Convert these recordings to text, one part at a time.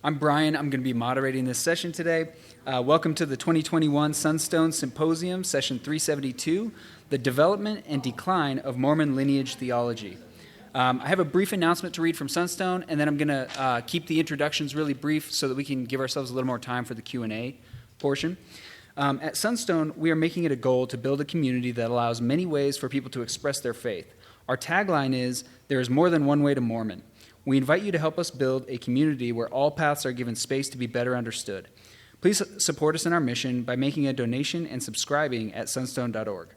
I'm Brian. I'm going to be moderating this session today. Welcome to the 2021 Sunstone Symposium, Session 372, The Development and Decline of Mormon Lineage Theology. I have a brief announcement to read from Sunstone, and then I'm going to keep the introductions really brief so that we can give ourselves a little more time for the Q&A portion. At Sunstone, we are making it a goal to build a community that allows many ways for people to express their faith. Our tagline is, "There is more than one way to Mormon." We invite you to help us build a community where all paths are given space to be better understood. Please support us in our mission by making a donation and subscribing at sunstone.org.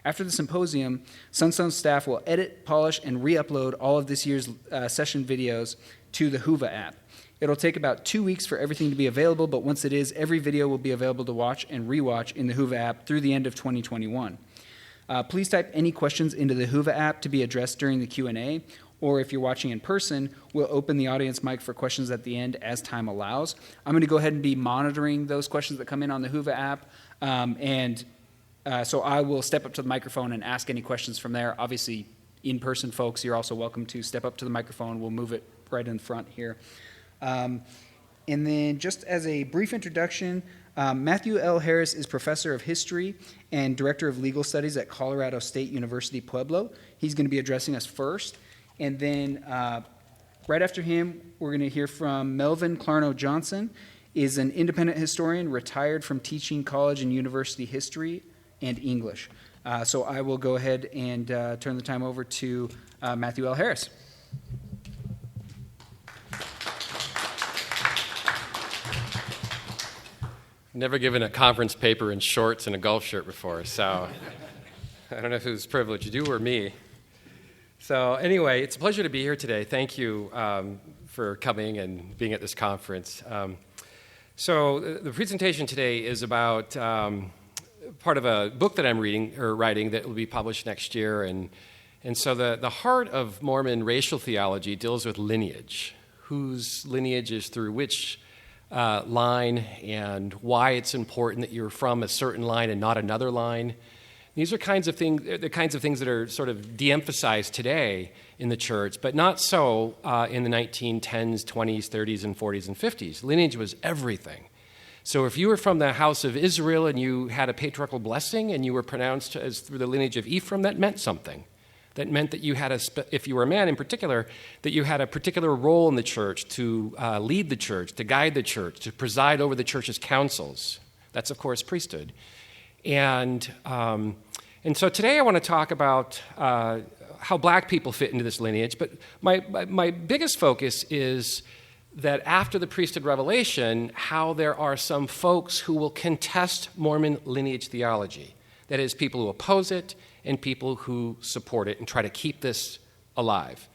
After the symposium, Sunstone staff will edit, polish, and re-upload all of this year's session videos to the Whova app. It'll take about 2 weeks for everything to be available, but once it is, every video will be available to watch and re-watch in the Whova app through the end of 2021. Please type any questions into the Whova app to be addressed during the Q&A, or if you're watching in person, we'll open the audience mic for questions at the end as time allows. I'm going to go ahead and be monitoring those questions that come in on the Whova app, so I will step up to the microphone and ask any questions from there. Obviously, in-person folks, you're also welcome to step up to the microphone. We'll move it right in front here. And then just as a brief introduction, Matthew L. Harris is Professor of History and Director of Legal Studies at Colorado State University-Pueblo. He's going to be addressing us first. And then right after him, we're going to hear from Johnson, is an independent historian retired from teaching college and university history and English. So I will go ahead and turn the time over to Matthew L. Harris. Never given a conference paper in shorts and a golf shirt before, so I don't know whose privilege, you or me. So anyway, it's a pleasure to be here today. Thank you for coming and being at this conference. So the presentation today is about part of a book that I'm writing that will be published next year. And so the heart of Mormon racial theology deals with lineage, whose lineage is through which line and why it's important that you're from a certain line and not another line. These are the kinds of things that are sort of de-emphasized today in the church, but not so in the 1910s, 20s, 30s, and 40s, and 50s. Lineage was everything. So if you were from the house of Israel and you had a patriarchal blessing and you were pronounced as through the lineage of Ephraim, that meant something. That meant that you had if you were a man in particular, that you had a particular role in the church to lead the church, to guide the church, to preside over the church's councils. That's, of course, priesthood. And so today I want to talk about how black people fit into this lineage, but my biggest focus is that after the priesthood revelation, how there are some folks who will contest Mormon lineage theology. That is, people who oppose it and people who support it and try to keep this alive.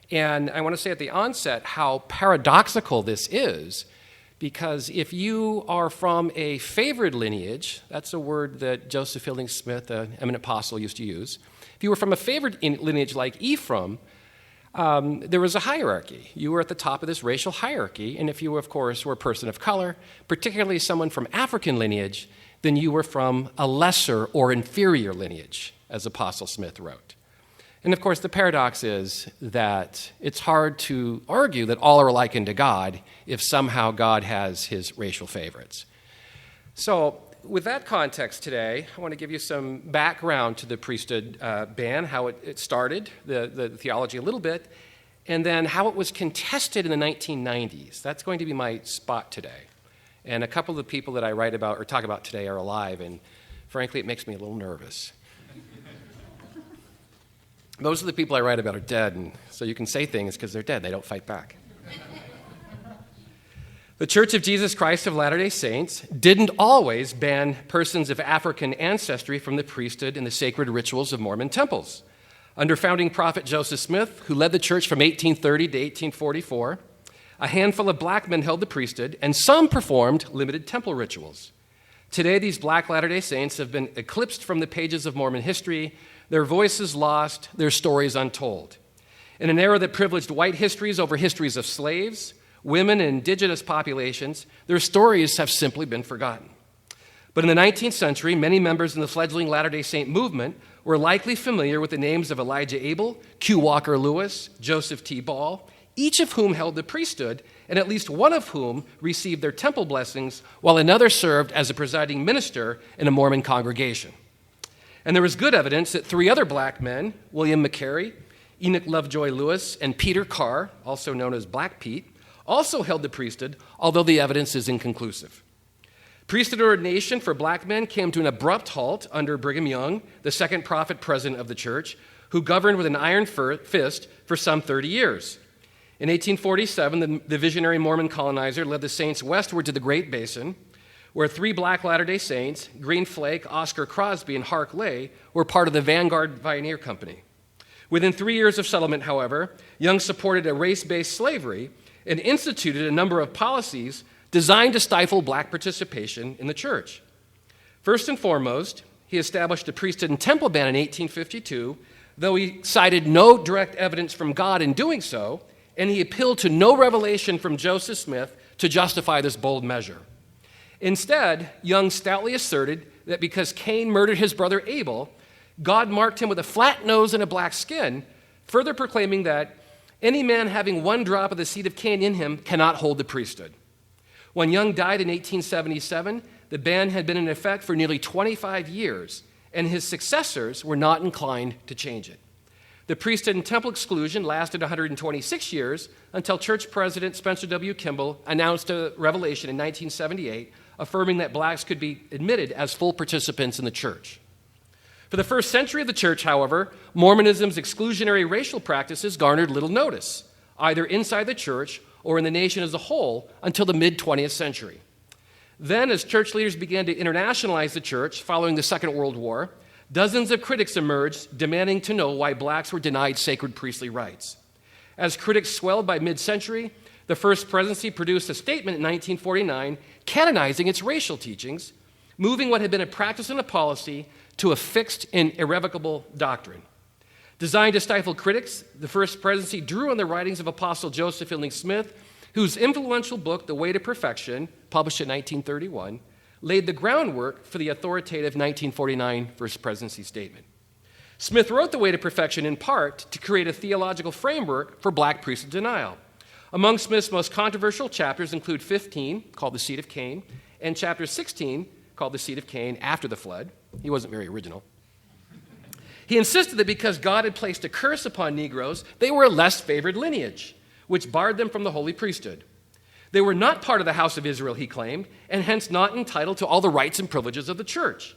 And I want to say at the onset how paradoxical this is, because if you are from a favored lineage, that's a word that Joseph Fielding Smith, an eminent apostle, used to use. If you were from a favored lineage like Ephraim, there was a hierarchy. You were at the top of this racial hierarchy, and if you, of course, were a person of color, particularly someone from African lineage, then you were from a lesser or inferior lineage, as Apostle Smith wrote. And of course, the paradox is that it's hard to argue that all are likened to God if somehow God has his racial favorites. So with that context today, I want to give you some background to the priesthood ban, how it started, the theology a little bit, and then how it was contested in the 1990s. That's going to be my spot today. And a couple of the people that I write about or talk about today are alive, and frankly, it makes me a little nervous. Most of the people I write about are dead, and so you can say things because they're dead. They don't fight back. The Church of Jesus Christ of Latter-day Saints didn't always ban persons of African ancestry from the priesthood and the sacred rituals of Mormon temples. Under founding prophet Joseph Smith, who led the church from 1830 to 1844, a handful of black men held the priesthood, and some performed limited temple rituals. Today, these black Latter-day Saints have been eclipsed from the pages of Mormon history, their voices lost, their stories untold. In an era that privileged white histories over histories of slaves, women, and indigenous populations, their stories have simply been forgotten. But in the 19th century, many members in the fledgling Latter-day Saint movement were likely familiar with the names of Elijah Abel, Q. Walker Lewis, Joseph T. Ball, each of whom held the priesthood, and at least one of whom received their temple blessings, while another served as a presiding minister in a Mormon congregation. And there was good evidence that three other black men, William McCary, Enoch Lovejoy Lewis, and Peter Carr, also known as Black Pete, also held the priesthood, although the evidence is inconclusive. Priesthood ordination for black men came to an abrupt halt under Brigham Young, the second prophet president of the church, who governed with an iron fist for some 30 years. In 1847, the visionary Mormon colonizer led the saints westward to the Great Basin, where three black Latter-day Saints, Green Flake, Oscar Crosby, and Hark Lay, were part of the Vanguard Pioneer Company. Within 3 years of settlement, however, Young supported a race-based slavery and instituted a number of policies designed to stifle black participation in the church. First and foremost, he established the priesthood and temple ban in 1852, though he cited no direct evidence from God in doing so, and he appealed to no revelation from Joseph Smith to justify this bold measure. Instead, Young stoutly asserted that because Cain murdered his brother Abel, God marked him with a flat nose and a black skin, further proclaiming that any man having one drop of the seed of Cain in him cannot hold the priesthood. When Young died in 1877, the ban had been in effect for nearly 25 years, and his successors were not inclined to change it. The priesthood and temple exclusion lasted 126 years until church president Spencer W. Kimball announced a revelation in 1978 affirming that blacks could be admitted as full participants in the church. For the first century of the church, however, Mormonism's exclusionary racial practices garnered little notice, either inside the church or in the nation as a whole, until the mid-20th century. Then, as church leaders began to internationalize the church following the Second World War, dozens of critics emerged demanding to know why blacks were denied sacred priestly rights. As critics swelled by mid-century, the First Presidency produced a statement in 1949 canonizing its racial teachings, moving what had been a practice and a policy to a fixed and irrevocable doctrine. Designed to stifle critics, the First Presidency drew on the writings of Apostle Joseph Fielding Smith, whose influential book, The Way to Perfection, published in 1931, laid the groundwork for the authoritative 1949 First Presidency statement. Smith wrote The Way to Perfection in part to create a theological framework for black priesthood denial. Among Smith's most controversial chapters include 15, called The Seed of Cain, and chapter 16, called The Seed of Cain After the Flood. He wasn't very original. He insisted that because God had placed a curse upon Negroes, they were a less favored lineage, which barred them from the holy priesthood. They were not part of the house of Israel, he claimed, and hence not entitled to all the rights and privileges of the church.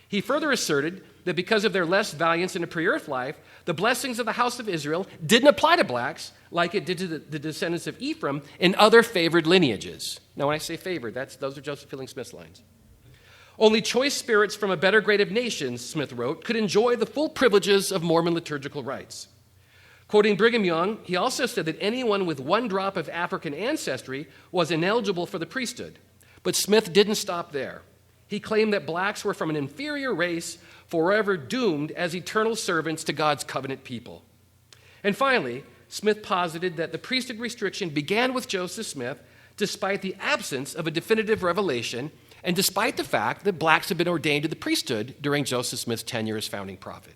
He further asserted that because of their less valiance in a pre-earth life, the blessings of the house of Israel didn't apply to blacks like it did to the descendants of Ephraim and other favored lineages. Now, when I say favored, those are Joseph Fielding Smith's lines. Only choice spirits from a better grade of nations, Smith wrote, could enjoy the full privileges of Mormon liturgical rites. Quoting Brigham Young, he also said that anyone with one drop of African ancestry was ineligible for the priesthood. But Smith didn't stop there. He claimed that blacks were from an inferior race, forever doomed as eternal servants to God's covenant people. And finally, Smith posited that the priesthood restriction began with Joseph Smith, despite the absence of a definitive revelation and despite the fact that blacks had been ordained to the priesthood during Joseph Smith's tenure as founding prophet.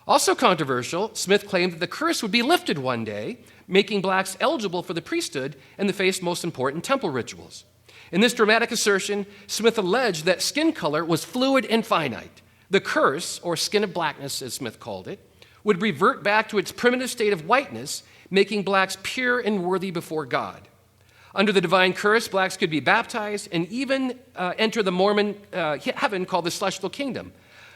Also controversial, Smith claimed that the curse would be lifted one day, making blacks eligible for the priesthood and the faith's most important temple rituals. In this dramatic assertion, Smith alleged that skin color was fluid and finite. The curse, or skin of blackness as Smith called it, would revert back to its primitive state of whiteness, making blacks pure and worthy before God. Under the divine curse, blacks could be baptized and even enter the Mormon heaven called the celestial kingdom.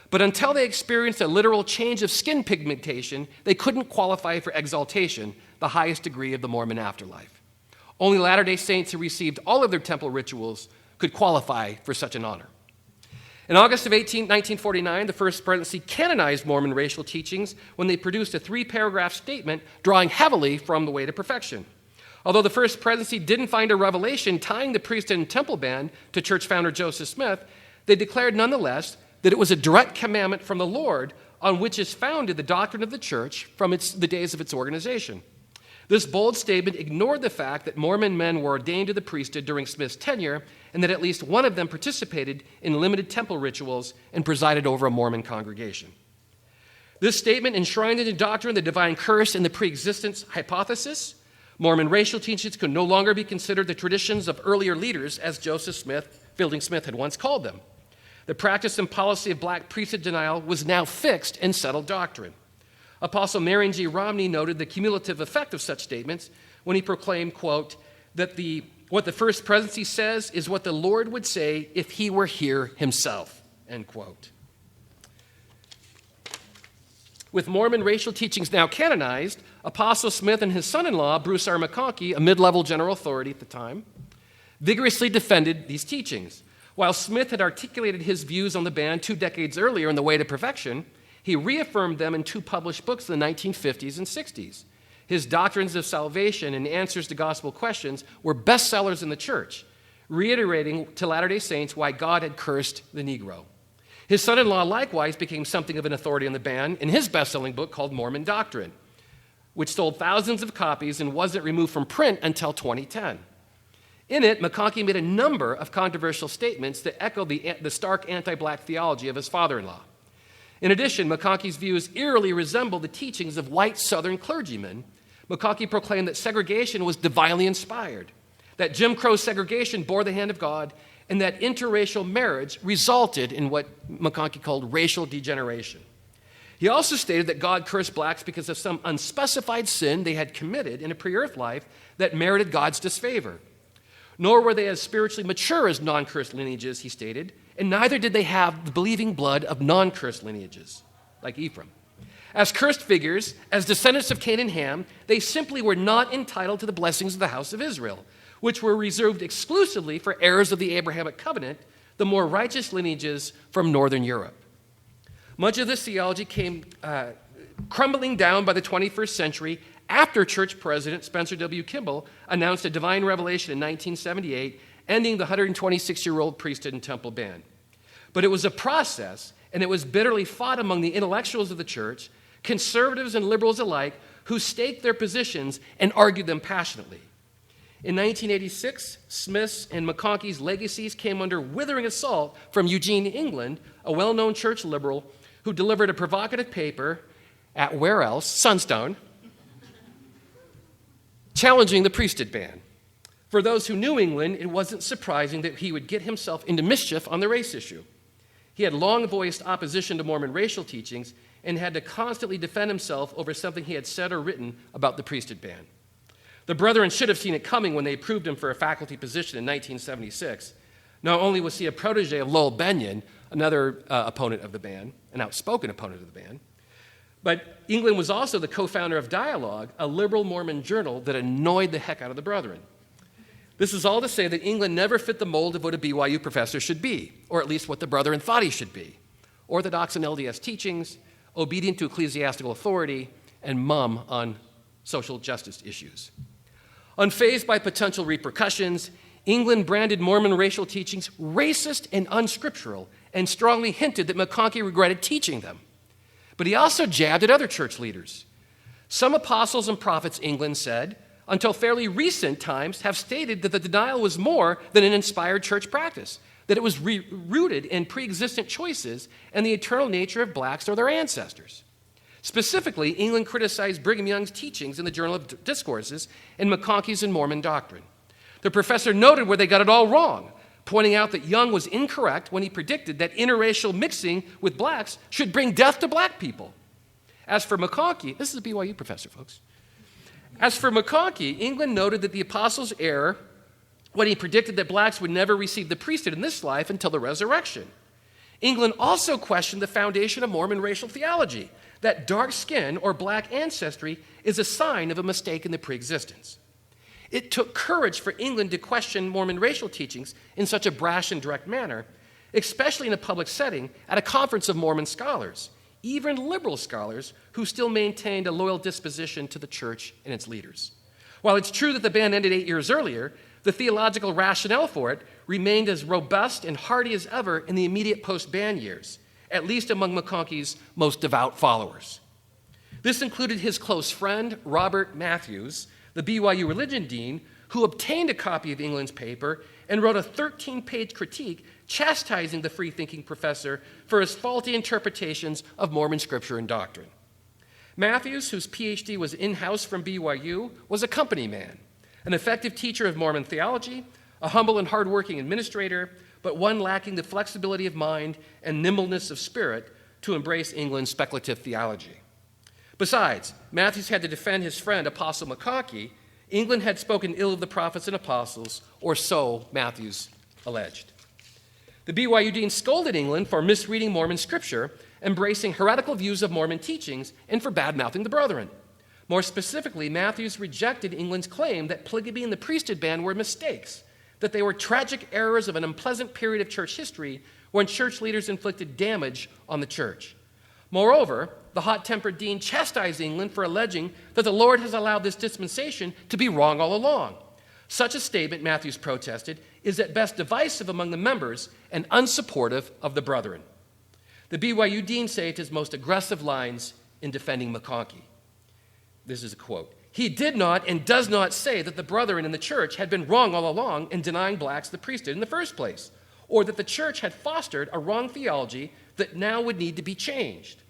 But until they experienced a literal change of skin pigmentation, they couldn't qualify for exaltation, the highest degree of the Mormon afterlife. Only Latter-day Saints who received all of their temple rituals could qualify for such an honor. In August of 1949, the First Presidency canonized Mormon racial teachings when they produced a 3-paragraph statement drawing heavily from The Way to Perfection. Although the First Presidency didn't find a revelation tying the priesthood and temple ban to church founder Joseph Smith, they declared nonetheless that it was a direct commandment from the Lord on which is founded the doctrine of the church from the days of its organization. This bold statement ignored the fact that Mormon men were ordained to the priesthood during Smith's tenure and that at least one of them participated in limited temple rituals and presided over a Mormon congregation. This statement enshrined in the doctrine the divine curse and the preexistence hypothesis. Mormon racial teachings could no longer be considered the traditions of earlier leaders, as Joseph Smith, Fielding Smith, had once called them. The practice and policy of black priesthood denial was now fixed and settled doctrine. Apostle Marion G. Romney noted the cumulative effect of such statements when he proclaimed, quote, that what the first presidency says is what the Lord would say if he were here himself, end quote. With Mormon racial teachings now canonized, Apostle Smith and his son-in-law, Bruce R. McConkie, a mid-level general authority at the time, vigorously defended these teachings. While Smith had articulated his views on the ban 2 decades earlier in The Way to Perfection, he reaffirmed them in 2 published books in the 1950s and 60s. His Doctrines of Salvation and Answers to Gospel Questions were bestsellers in the church, reiterating to Latter-day Saints why God had cursed the Negro. His son-in-law likewise became something of an authority on the ban in his best-selling book called Mormon Doctrine, which sold thousands of copies and wasn't removed from print until 2010. In it, McConkie made a number of controversial statements that echoed the stark anti-black theology of his father-in-law. In addition, McConkie's views eerily resembled the teachings of white Southern clergymen. McConkie proclaimed that segregation was divinely inspired, that Jim Crow segregation bore the hand of God, and that interracial marriage resulted in what McConkie called racial degeneration. He also stated that God cursed blacks because of some unspecified sin they had committed in a pre-earth life that merited God's disfavor. Nor were they as spiritually mature as non-cursed lineages, he stated, and neither did they have the believing blood of non-cursed lineages, like Ephraim. As cursed figures, as descendants of Cain and Ham, they simply were not entitled to the blessings of the house of Israel, which were reserved exclusively for heirs of the Abrahamic covenant, the more righteous lineages from northern Europe. Much of this theology came crumbling down by the 21st century after church president Spencer W. Kimball announced a divine revelation in 1978, ending the 126-year-old priesthood and temple ban. But it was a process, and it was bitterly fought among the intellectuals of the church, conservatives and liberals alike, who staked their positions and argued them passionately. In 1986, Smith's and McConkie's legacies came under withering assault from Eugene England, a well-known church liberal who delivered a provocative paper at where else? Sunstone, challenging the priesthood ban. For those who knew England, it wasn't surprising that he would get himself into mischief on the race issue. He had long voiced opposition to Mormon racial teachings and had to constantly defend himself over something he had said or written about the priesthood ban. The brethren should have seen it coming when they approved him for a faculty position in 1976. Not only was he a protege of Lowell Benyon, another opponent of the ban, an outspoken opponent of the ban, but England was also the co-founder of Dialogue, a liberal Mormon journal that annoyed the heck out of the brethren. This is all to say that England never fit the mold of what a BYU professor should be, or at least what the brethren thought he should be. Orthodox and LDS teachings, obedient to ecclesiastical authority, and mum on social justice issues. Unfazed by potential repercussions, England branded Mormon racial teachings racist and unscriptural and strongly hinted that McConkie regretted teaching them. But he also jabbed at other church leaders. Some apostles and prophets, England said, until fairly recent times, have stated that the denial was more than an inspired church practice, that it was rooted in pre-existent choices and the eternal nature of blacks or their ancestors. Specifically, England criticized Brigham Young's teachings in the Journal of Discourses and McConkie's and Mormon doctrine. The professor noted where they got it all wrong, pointing out that Young was incorrect when he predicted that interracial mixing with blacks should bring death to black people. As for McConkie, this is a BYU professor, folks. As for McConkie, England noted that the apostles' error when he predicted that blacks would never receive the priesthood in this life until the resurrection. England also questioned the foundation of Mormon racial theology, that dark skin or black ancestry is a sign of a mistake in the preexistence. It took courage for England to question Mormon racial teachings in such a brash and direct manner, especially in a public setting at a conference of Mormon scholars, even liberal scholars who still maintained a loyal disposition to the church and its leaders. While it's true that the ban ended 8 years earlier, the theological rationale for it remained as robust and hearty as ever in the immediate post-ban years, at least among McConkie's most devout followers. This included his close friend, Robert Matthews, the BYU religion dean, who obtained a copy of England's paper and wrote a 13-page critique chastising the free-thinking professor for his faulty interpretations of Mormon scripture and doctrine. Matthews, whose PhD was in-house from BYU, was a company man, an effective teacher of Mormon theology, a humble and hardworking administrator, but one lacking the flexibility of mind and nimbleness of spirit to embrace England's speculative theology. Besides, Matthews had to defend his friend Apostle McCaughey. England had spoken ill of the prophets and apostles, or so Matthews alleged. The BYU dean scolded England for misreading Mormon scripture, embracing heretical views of Mormon teachings, and for bad-mouthing the brethren. More specifically, Matthews rejected England's claim that polygamy and the priesthood ban were mistakes, that they were tragic errors of an unpleasant period of church history when church leaders inflicted damage on the church. Moreover, the hot-tempered dean chastised England for alleging that the Lord has allowed this dispensation to be wrong all along. Such a statement, Matthews protested, is at best divisive among the members and unsupportive of the brethren. The BYU dean saved his most aggressive lines in defending McCaughey. This is a quote. He did not and does not say that the brethren in the church had been wrong all along in denying blacks the priesthood in the first place, or that the church had fostered a wrong theology that now would need to be changed.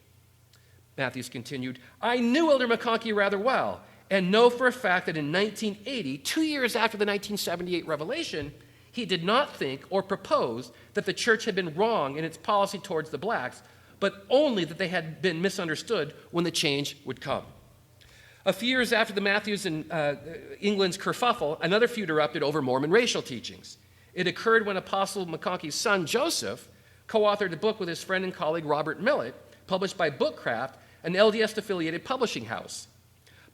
Matthews continued, I knew Elder McCaughey rather well and know for a fact that in 1980, 2 years after the 1978 revelation, he did not think or propose that the church had been wrong in its policy towards the blacks, but only that they had been misunderstood when the change would come. A few years after the Matthews and England's kerfuffle, another feud erupted over Mormon racial teachings. It occurred when Apostle McCaughey's son, Joseph, co-authored a book with his friend and colleague Robert Millet, published by Bookcraft, an LDS-affiliated publishing house.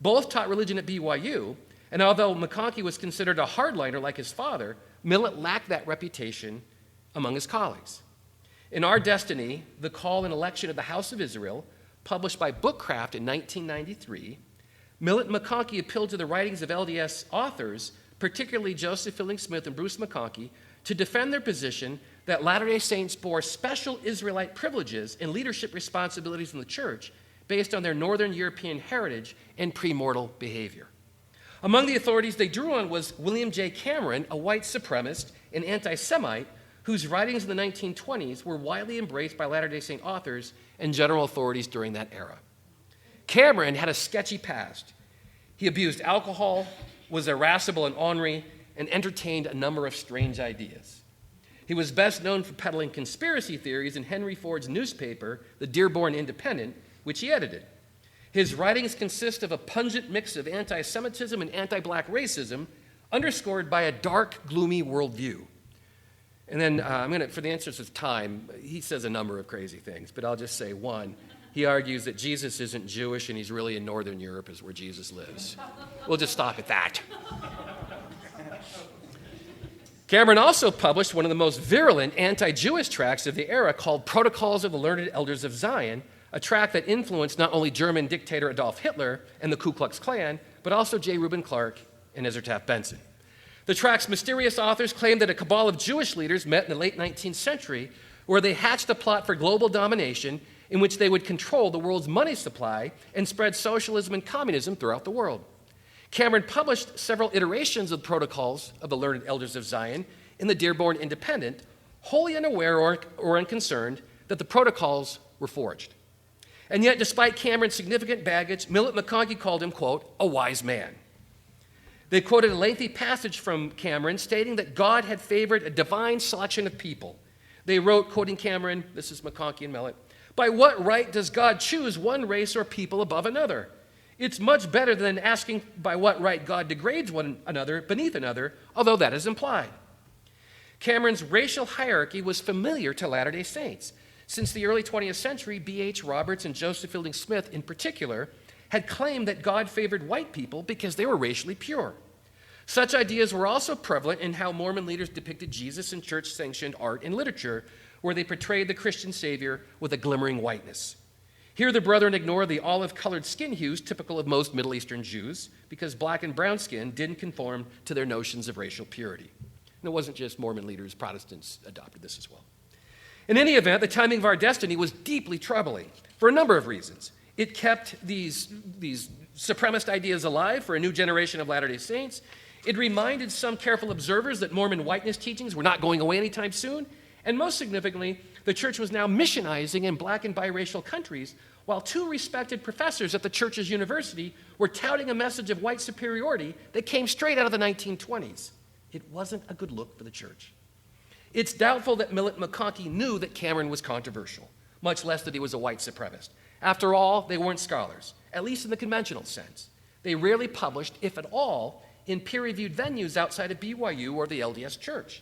Both taught religion at BYU, and although McCaughey was considered a hardliner like his father, Millet lacked that reputation among his colleagues. In Our Destiny, The Call and Election of the House of Israel, published by Bookcraft in 1993, Millet and McCaughey appealed to the writings of LDS authors, particularly Joseph Fielding Smith and Bruce McCaughey, to defend their position that Latter-day Saints bore special Israelite privileges and leadership responsibilities in the church based on their Northern European heritage and premortal behavior. Among the authorities they drew on was William J. Cameron, a white supremacist and anti-Semite, whose writings in the 1920s were widely embraced by Latter-day Saint authors and general authorities during that era. Cameron had a sketchy past. He abused alcohol, was irascible and ornery, and entertained a number of strange ideas. He was best known for peddling conspiracy theories in Henry Ford's newspaper, the Dearborn Independent, which he edited. His writings consist of a pungent mix of anti-Semitism and anti-black racism, underscored by a dark, gloomy worldview. And then, for the interest of time, he says a number of crazy things, but I'll just say one. He argues that Jesus isn't Jewish and he's really in Northern Europe is where Jesus lives. We'll just stop at that. Cameron also published one of the most virulent anti-Jewish tracts of the era called Protocols of the Learned Elders of Zion, a tract that influenced not only German dictator Adolf Hitler and the Ku Klux Klan, but also J. Reuben Clark and Ezra Taft Benson. The tract's mysterious authors claimed that a cabal of Jewish leaders met in the late 19th century where they hatched a plot for global domination in which they would control the world's money supply and spread socialism and communism throughout the world. Cameron published several iterations of the Protocols of the Learned Elders of Zion in the Dearborn Independent, wholly unaware or unconcerned that the protocols were forged. And yet, despite Cameron's significant baggage, Millet McCaughey called him, quote, a wise man. They quoted a lengthy passage from Cameron stating that God had favored a divine selection of people. They wrote, quoting Cameron, this is McCaughey and Millet, by what right does God choose one race or people above another? It's much better than asking by what right God degrades one another beneath another, although that is implied. Cameron's racial hierarchy was familiar to Latter-day Saints. Since the early 20th century, B.H. Roberts and Joseph Fielding Smith in particular had claimed that God favored white people because they were racially pure. Such ideas were also prevalent in how Mormon leaders depicted Jesus in church-sanctioned art and literature, where they portrayed the Christian Savior with a glimmering whiteness. Here the brethren ignore the olive-colored skin hues typical of most Middle Eastern Jews because black and brown skin didn't conform to their notions of racial purity. And it wasn't just Mormon leaders, Protestants adopted this as well. In any event, the timing of Our Destiny was deeply troubling for a number of reasons. It kept these supremacist ideas alive for a new generation of Latter-day Saints. It reminded some careful observers that Mormon whiteness teachings were not going away anytime soon. And most significantly, the church was now missionizing in black and biracial countries while two respected professors at the church's university were touting a message of white superiority that came straight out of the 1920s. It wasn't a good look for the church. It's doubtful that Millet McConkie knew that Cameron was controversial, much less that he was a white supremacist. After all, they weren't scholars, at least in the conventional sense. They rarely published, if at all, in peer-reviewed venues outside of BYU or the LDS Church.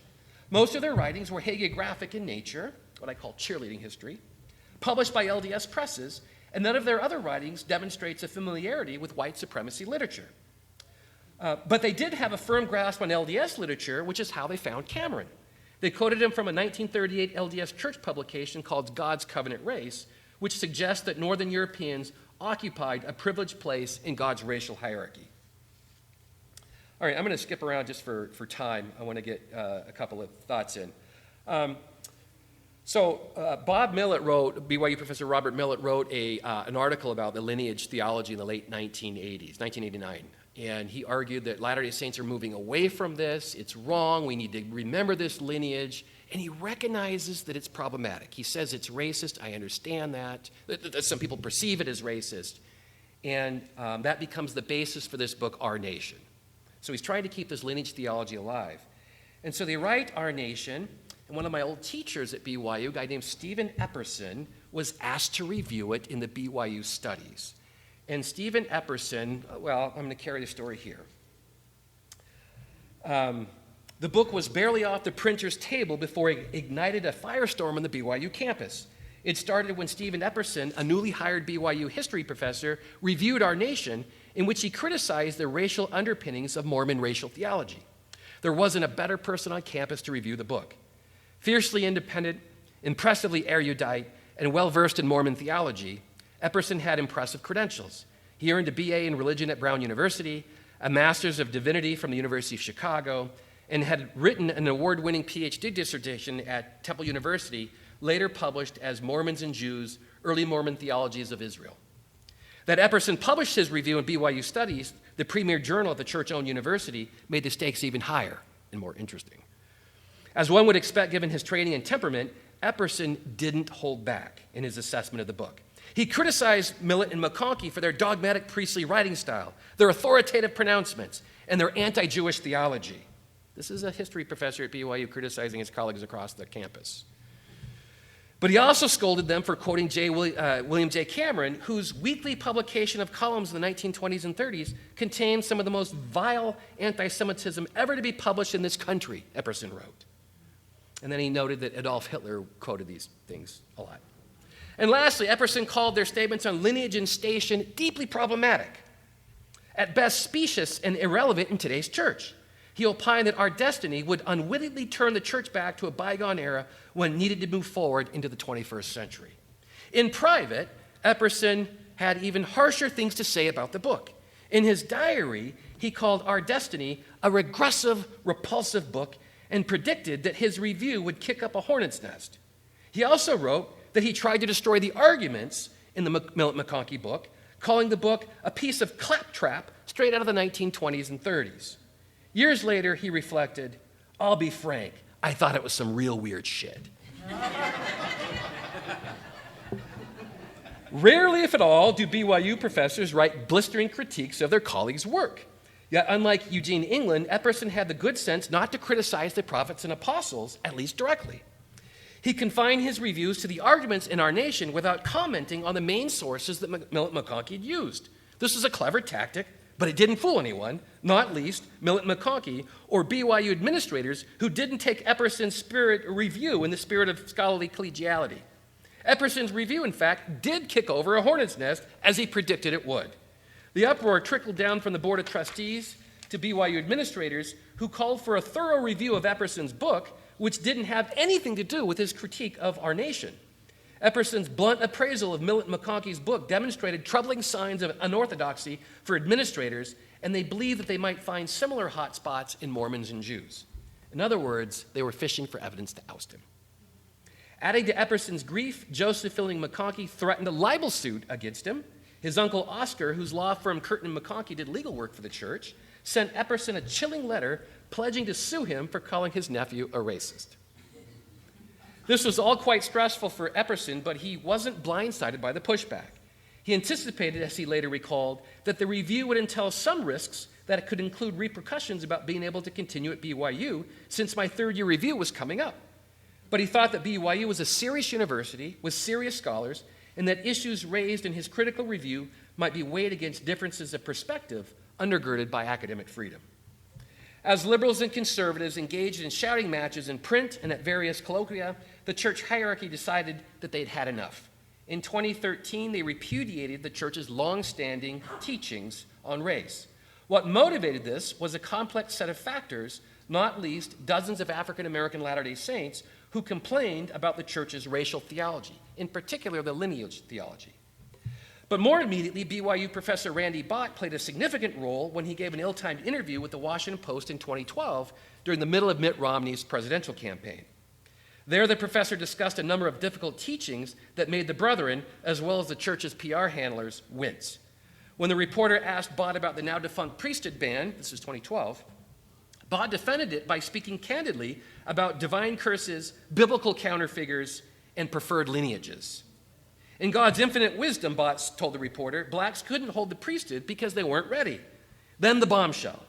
Most of their writings were hagiographic in nature, what I call cheerleading history, published by LDS presses, and none of their other writings demonstrates a familiarity with white supremacy literature. But they did have a firm grasp on LDS literature, which is how they found Cameron. They quoted him from a 1938 LDS Church publication called God's Covenant Race, which suggests that Northern Europeans occupied a privileged place in God's racial hierarchy. All right, I'm going to skip around just for time. I want to get a couple of thoughts in. Bob Millett wrote, BYU professor Robert Millett wrote an article about the lineage theology in the late 1980s, 1989. And he argued that Latter-day Saints are moving away from this. It's wrong. We need to remember this lineage. And he recognizes that it's problematic. He says it's racist. I understand that. Some people perceive it as racist. And that becomes the basis for this book, Our Nation. So he's trying to keep this lineage theology alive. And so they write Our Nation. And one of my old teachers at BYU, a guy named Stephen Epperson, was asked to review it in the BYU studies. And Stephen Epperson, well, I'm going to carry the story here. The book was barely off the printer's table before it ignited a firestorm on the BYU campus. It started when Stephen Epperson, a newly hired BYU history professor, reviewed Our Nation, in which he criticized the racial underpinnings of Mormon racial theology. There wasn't a better person on campus to review the book. Fiercely independent, impressively erudite, and well-versed in Mormon theology, Epperson had impressive credentials. He earned a BA in religion at Brown University, a Master's of Divinity from the University of Chicago, and had written an award-winning PhD dissertation at Temple University, later published as Mormons and Jews, Early Mormon Theologies of Israel. That Epperson published his review in BYU Studies, the premier journal at the church-owned university, made the stakes even higher and more interesting. As one would expect given his training and temperament, Epperson didn't hold back in his assessment of the book. He criticized Millett and McConkie for their dogmatic priestly writing style, their authoritative pronouncements, and their anti-Jewish theology. This is a history professor at BYU criticizing his colleagues across the campus. But he also scolded them for quoting William J. Cameron, whose weekly publication of columns in the 1920s and 30s contained some of the most vile anti-Semitism ever to be published in this country, Epperson wrote. And then he noted that Adolf Hitler quoted these things a lot. And lastly, Epperson called their statements on lineage and station deeply problematic, at best specious and irrelevant in today's church. He opined that our destiny would unwittingly turn the church back to a bygone era when it needed to move forward into the 21st century. In private, Epperson had even harsher things to say about the book. In his diary, he called Our Destiny a regressive, repulsive book and predicted that his review would kick up a hornet's nest. He also wrote that he tried to destroy the arguments in the Millett-McConkie book, calling the book a piece of claptrap straight out of the 1920s and 30s. Years later, he reflected, I'll be frank, I thought it was some real weird shit. Rarely, if at all, do BYU professors write blistering critiques of their colleagues' work. Yet, unlike Eugene England, Epperson had the good sense not to criticize the prophets and apostles, at least directly. He confined his reviews to the arguments in Our Nation without commenting on the main sources that Millett-McConkie had used. This was a clever tactic, but it didn't fool anyone, not least Millett-McConkie or BYU administrators who didn't take Epperson's review in the spirit of scholarly collegiality. Epperson's review, in fact, did kick over a hornet's nest, as he predicted it would. The uproar trickled down from the Board of Trustees to BYU administrators who called for a thorough review of Epperson's book, which didn't have anything to do with his critique of Our Nation. Epperson's blunt appraisal of Millett-McConkie's book demonstrated troubling signs of unorthodoxy for administrators, and they believed that they might find similar hot spots in Mormons and Jews. In other words, they were fishing for evidence to oust him. Adding to Epperson's grief, Joseph Fielding McConkie threatened a libel suit against him. His uncle Oscar, whose law firm Curtin and McConkie did legal work for the church, sent Epperson a chilling letter pledging to sue him for calling his nephew a racist. This was all quite stressful for Epperson, but he wasn't blindsided by the pushback. He anticipated, as he later recalled, that the review would entail some risks that it could include repercussions about being able to continue at BYU since my third-year review was coming up. But he thought that BYU was a serious university with serious scholars and that issues raised in his critical review might be weighed against differences of perspective undergirded by academic freedom. As liberals and conservatives engaged in shouting matches in print and at various colloquia, the church hierarchy decided that they'd had enough. In 2013, they repudiated the church's long-standing teachings on race. What motivated this was a complex set of factors, not least dozens of African-American Latter-day Saints who complained about the church's racial theology, in particular the lineage theology. But more immediately, BYU professor Randy Bott played a significant role when he gave an ill-timed interview with the Washington Post in 2012 during the middle of Mitt Romney's presidential campaign. There, the professor discussed a number of difficult teachings that made the brethren, as well as the church's PR handlers, wince. When the reporter asked Bott about the now-defunct priesthood ban, this was 2012, Bott defended it by speaking candidly about divine curses, biblical counterfigures, and preferred lineages. In God's infinite wisdom, Bott told the reporter, blacks couldn't hold the priesthood because they weren't ready. Then the bombshell.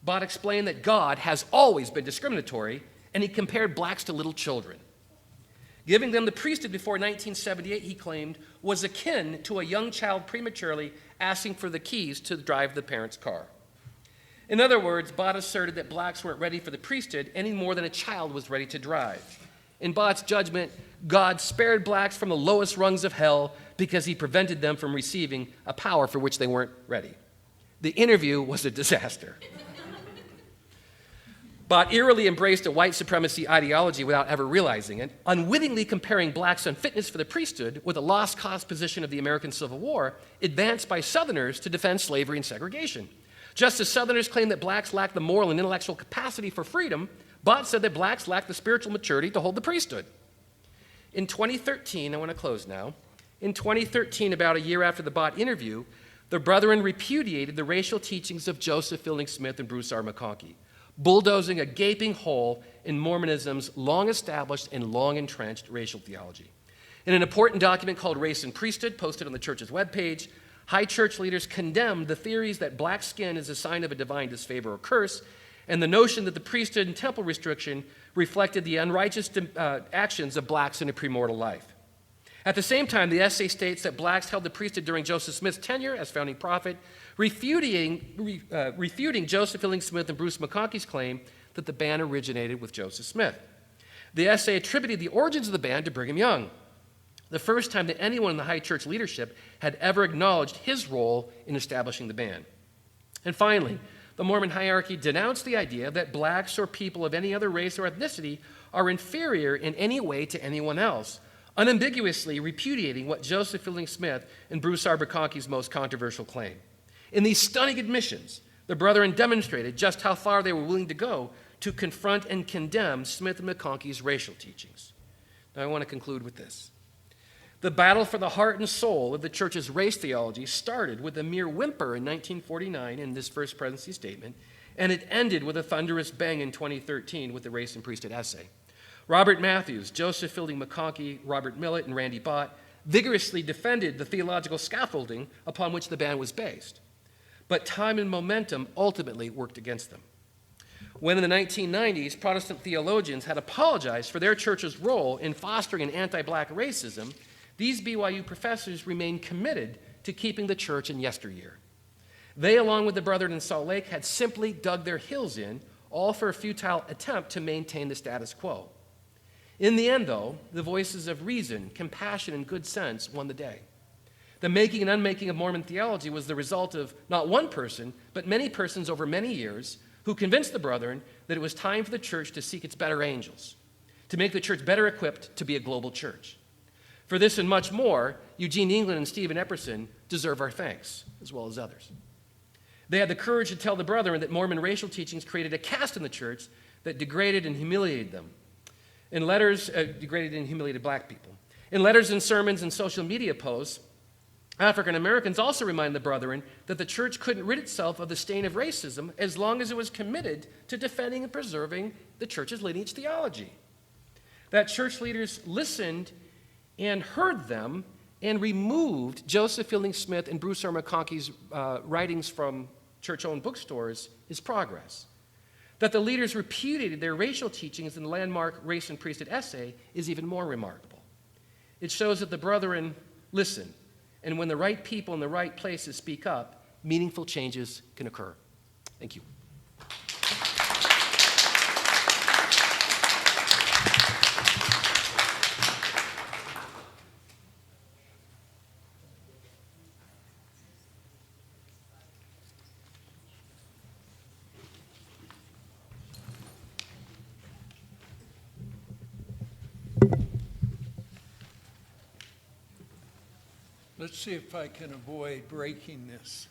Bott explained that God has always been discriminatory, and he compared blacks to little children. Giving them the priesthood before 1978, he claimed, was akin to a young child prematurely asking for the keys to drive the parent's car. In other words, Bott asserted that blacks weren't ready for the priesthood any more than a child was ready to drive. In Bott's judgment, God spared blacks from the lowest rungs of hell because he prevented them from receiving a power for which they weren't ready. The interview was a disaster. Bott eerily embraced a white supremacy ideology without ever realizing it, unwittingly comparing blacks' unfitness for the priesthood with a lost cause position of the American Civil War, advanced by Southerners to defend slavery and segregation. Just as Southerners claimed that blacks lacked the moral and intellectual capacity for freedom, Bott said that blacks lacked the spiritual maturity to hold the priesthood. In 2013, I want to close now. In 2013, about a year after the Bott interview, the brethren repudiated the racial teachings of Joseph Fielding Smith and Bruce R. McConkie, bulldozing a gaping hole in Mormonism's long-established and long-entrenched racial theology. In an important document called Race and Priesthood, posted on the church's webpage, high church leaders condemned the theories that black skin is a sign of a divine disfavor or curse, and the notion that the priesthood and temple restriction reflected the unrighteous actions of blacks in a premortal life. At the same time, the essay states that blacks held the priesthood during Joseph Smith's tenure as founding prophet, refuting Joseph Fielding Smith and Bruce McConkie's claim that the ban originated with Joseph Smith. The essay attributed the origins of the ban to Brigham Young, the first time that anyone in the high church leadership had ever acknowledged his role in establishing the ban. And finally, the Mormon hierarchy denounced the idea that blacks or people of any other race or ethnicity are inferior in any way to anyone else, unambiguously repudiating what Joseph Fielding Smith and Bruce R. McConkie's most controversial claim. In these stunning admissions, the brethren demonstrated just how far they were willing to go to confront and condemn Smith and McConkie's racial teachings. Now I want to conclude with this. The battle for the heart and soul of the church's race theology started with a mere whimper in 1949 in this First Presidency statement, and it ended with a thunderous bang in 2013 with the Race and Priesthood essay. Robert Matthews, Joseph Fielding McConkie, Robert Millett, and Randy Bott vigorously defended the theological scaffolding upon which the ban was based. But time and momentum ultimately worked against them. When in the 1990s, Protestant theologians had apologized for their church's role in fostering an anti-black racism, these BYU professors remained committed to keeping the church in yesteryear. They, along with the brethren in Salt Lake, had simply dug their heels in, all for a futile attempt to maintain the status quo. In the end, though, the voices of reason, compassion, and good sense won the day. The making and unmaking of Mormon theology was the result of not one person, but many persons over many years who convinced the brethren that it was time for the church to seek its better angels, to make the church better equipped to be a global church. For this and much more, Eugene England and Stephen Epperson deserve our thanks, as well as others. They had the courage to tell the brethren that Mormon racial teachings created a caste in the church that degraded and humiliated them. In letters, degraded and humiliated black people. In letters and sermons and social media posts, African Americans also remind the brethren that the church couldn't rid itself of the stain of racism as long as it was committed to defending and preserving the church's lineage theology. That church leaders listened and heard them and removed Joseph Fielding Smith and Bruce R. McConkie's writings from church-owned bookstores is progress. That the leaders repudiated their racial teachings in the landmark Race and Priesthood essay is even more remarkable. It shows that the brethren listen, and when the right people in the right places speak up, meaningful changes can occur. Thank you. Let's see if I can avoid breaking this.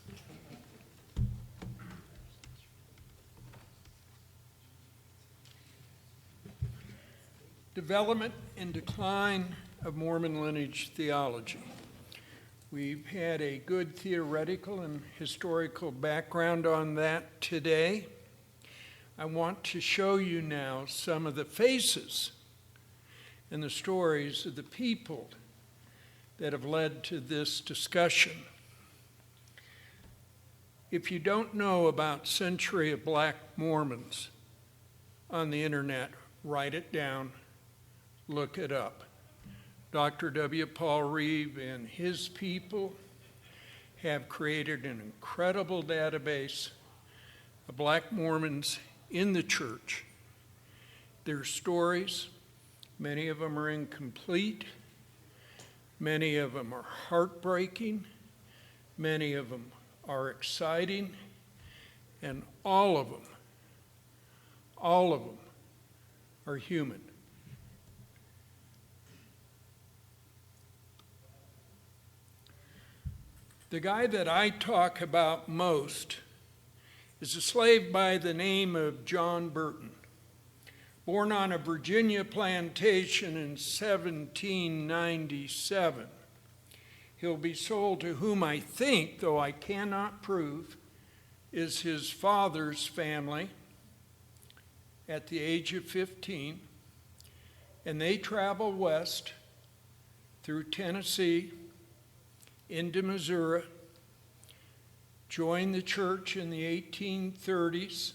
Development and decline of Mormon lineage theology. We've had a good theoretical and historical background on that today. I want to show you now some of the faces and the stories of the people that have led to this discussion. If you don't know about Century of Black Mormons on the internet, write it down, look it up. Dr. W. Paul Reeve and his people have created an incredible database of Black Mormons in the church. Their stories, many of them are incomplete. Many of them are heartbreaking, many of them are exciting, and all of them are human. The guy that I talk about most is a slave by the name of John Burton. Born on a Virginia plantation in 1797, he'll be sold to whom I think, though I cannot prove, is his father's family at the age of 15, and they travel west through Tennessee into Missouri, join the church in the 1830s,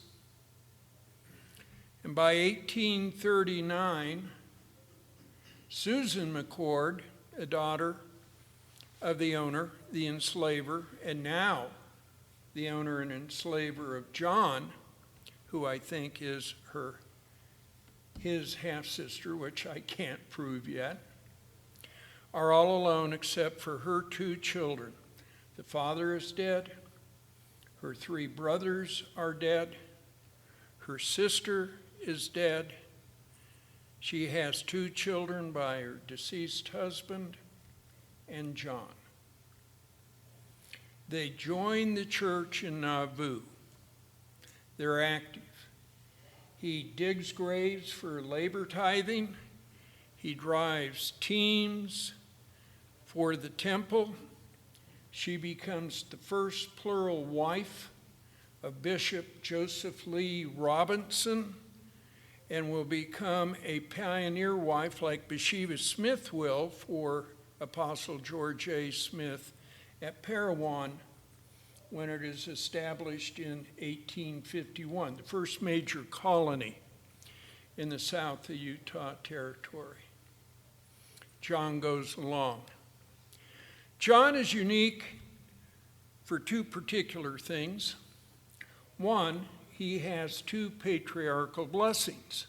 and by 1839, Susan McCord, a daughter of the owner, the enslaver, and now the owner and enslaver of John, who I think is his half-sister, which I can't prove yet, are all alone except for her 2 children. The father is dead, her 3 brothers are dead, her sister is dead. She has 2 children by her deceased husband and John. They join the church in Nauvoo. They're active. He digs graves for labor tithing. He drives teams for the temple. She becomes the first plural wife of Bishop Joseph Lee Robinson, and will become a pioneer wife like Bathsheba Smith will for Apostle George A. Smith at Parowan when it is established in 1851, the first major colony in the south of Utah Territory. John goes along. John is unique for 2 particular things. One, he has 2 patriarchal blessings,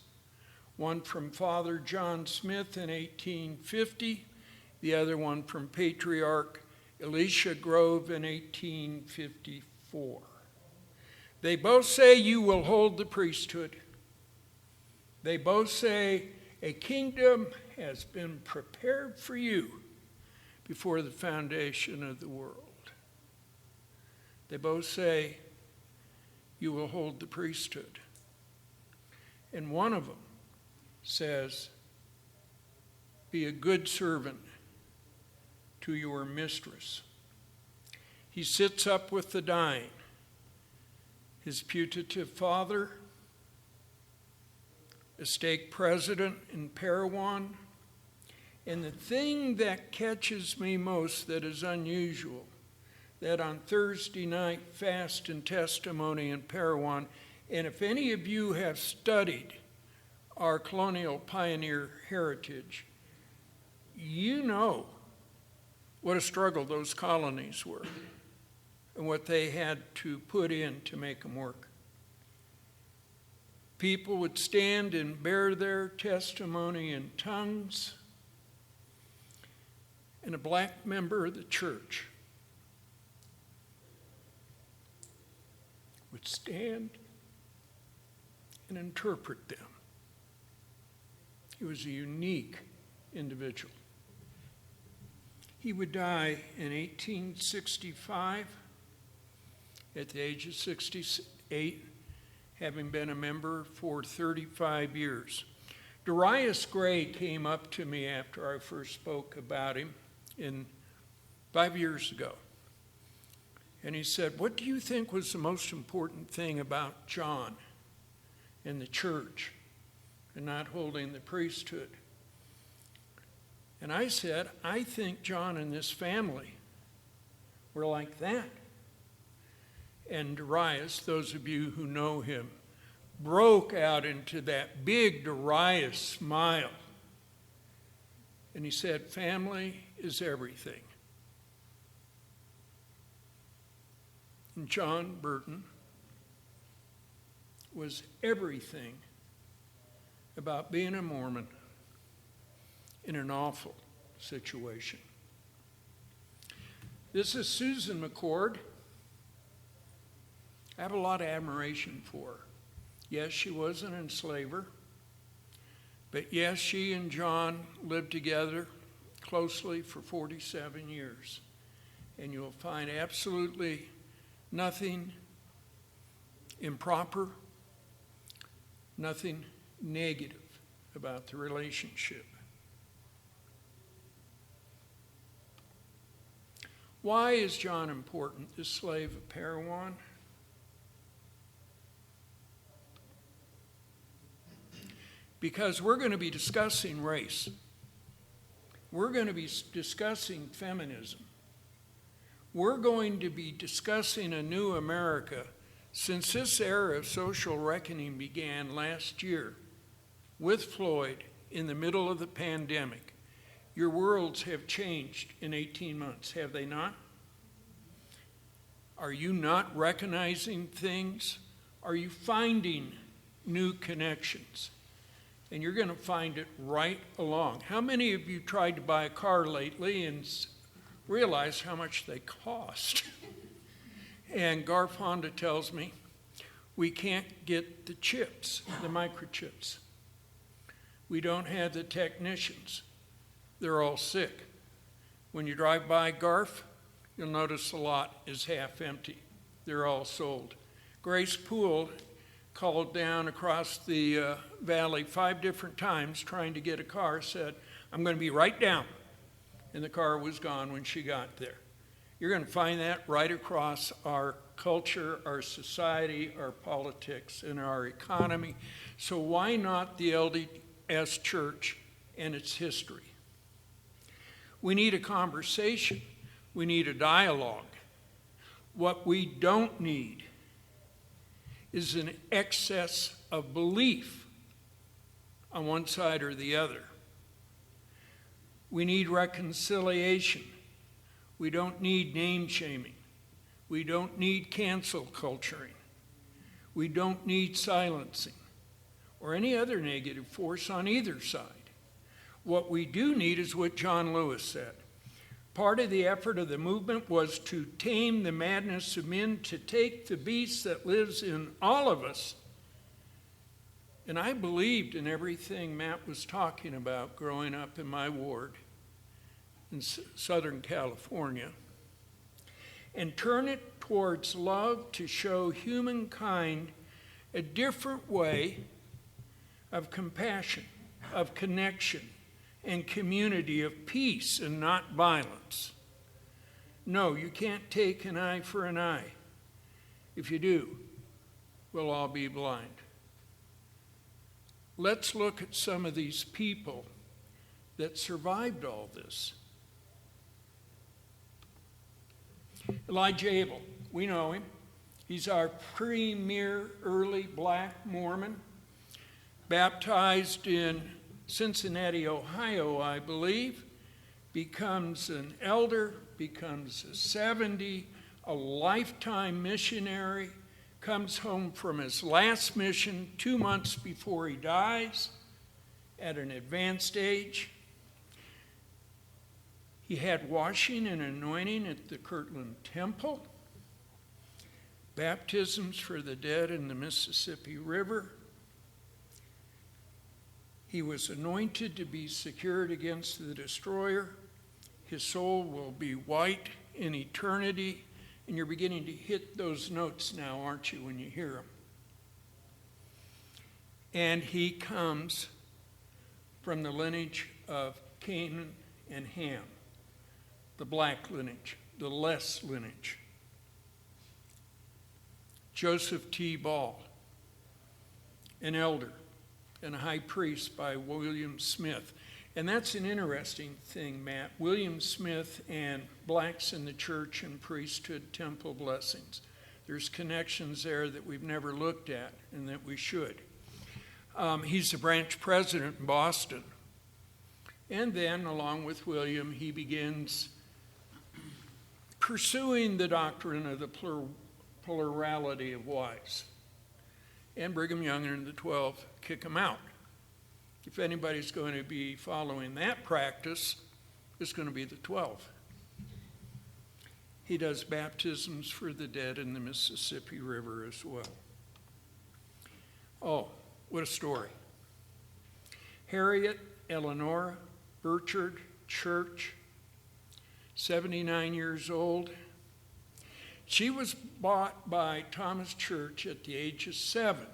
one from Father John Smith in 1850, the other one from Patriarch Elisha Grove in 1854. They both say you will hold the priesthood. They both say a kingdom has been prepared for you before the foundation of the world. They both say you will hold the priesthood. And one of them says, be a good servant to your mistress. He sits up with the dying. His putative father, a stake president in Parowan, And the thing that catches me most that is unusual, that on Thursday night fast and testimony in Parowan, and if any of you have studied our colonial pioneer heritage, you know what a struggle those colonies were and what they had to put in to make them work. People would stand and bear their testimony in tongues, and a black member of the church would stand and interpret them. He was a unique individual. He would die in 1865 at the age of 68, having been a member for 35 years. Darius Gray came up to me after I first spoke about him 5 years ago. And he said, "What do you think was the most important thing about John and the church and not holding the priesthood?" And I said, "I think John and this family were like that." And Darius, those of you who know him, broke out into that big Darius smile. And he said, "Family is everything." And John Burton was everything about being a Mormon in an awful situation. This is Susan McCord. I have a lot of admiration for her. Yes, she was an enslaver, but yes, she and John lived together closely for 47 years. And you'll find absolutely nothing improper, nothing negative about the relationship. Why is John important, the slave of Parowan? Because we're going to be discussing race. We're going to be discussing feminism. We're going to be discussing a new America. Since this era of social reckoning began last year with Floyd in the middle of the pandemic, your worlds have changed in 18 months, have they not? Are you not recognizing things? Are you finding new connections? And you're going to find it right along. How many of you tried to buy a car lately and realized how much they cost? And Garf Honda tells me we can't get the chips, the microchips. We don't have the technicians. They're all sick. When you drive by Garf, you'll notice the lot is half empty. They're all sold. Grace Poole called down across the valley 5 different times trying to get a car, said, "I'm going to be right down." And the car was gone when she got there. You're going to find that right across our culture, our society, our politics, and our economy. So why not the LDS Church and its history? We need a conversation. We need a dialogue. What we don't need is an excess of belief on one side or the other. We need reconciliation. We don't need name shaming. We don't need cancel culturing. We don't need silencing or any other negative force on either side. What we do need is what John Lewis said. Part of the effort of the movement was to tame the madness of men, to take the beast that lives in all of us. And I believed in everything Matt was talking about growing up in my ward in Southern California, and turn it towards love to show humankind a different way of compassion, of connection, and community, of peace and not violence. No, you can't take an eye for an eye. If you do, we'll all be blind. Let's look at some of these people that survived all this. Elijah Abel, we know him. He's our premier early black Mormon, baptized in Cincinnati, Ohio, I believe, becomes an elder, becomes a 70, a lifetime missionary, comes home from his last mission 2 months before he dies at an advanced age. He had washing and anointing at the Kirtland Temple, baptisms for the dead in the Mississippi River. He was anointed to be secured against the destroyer. His soul will be white in eternity. And you're beginning to hit those notes now, aren't you, when you hear them? And he comes from the lineage of Canaan and Ham, the black lineage, the less lineage. Joseph T. Ball, an elder and a high priest by William Smith. And that's an interesting thing, Matt. William Smith and blacks in the church and priesthood temple blessings. There's connections there that we've never looked at and that we should. He's the branch president in Boston. And then, along with William, he begins pursuing the doctrine of the plurality of wives. And Brigham Young and the 12 kick him out. If anybody's going to be following that practice, it's going to be the 12. He does baptisms for the dead in the Mississippi River as well. Oh, what a story. Harriet Eleanora Burchard Church, 79 years old. She was bought by Thomas Church at the age of 7.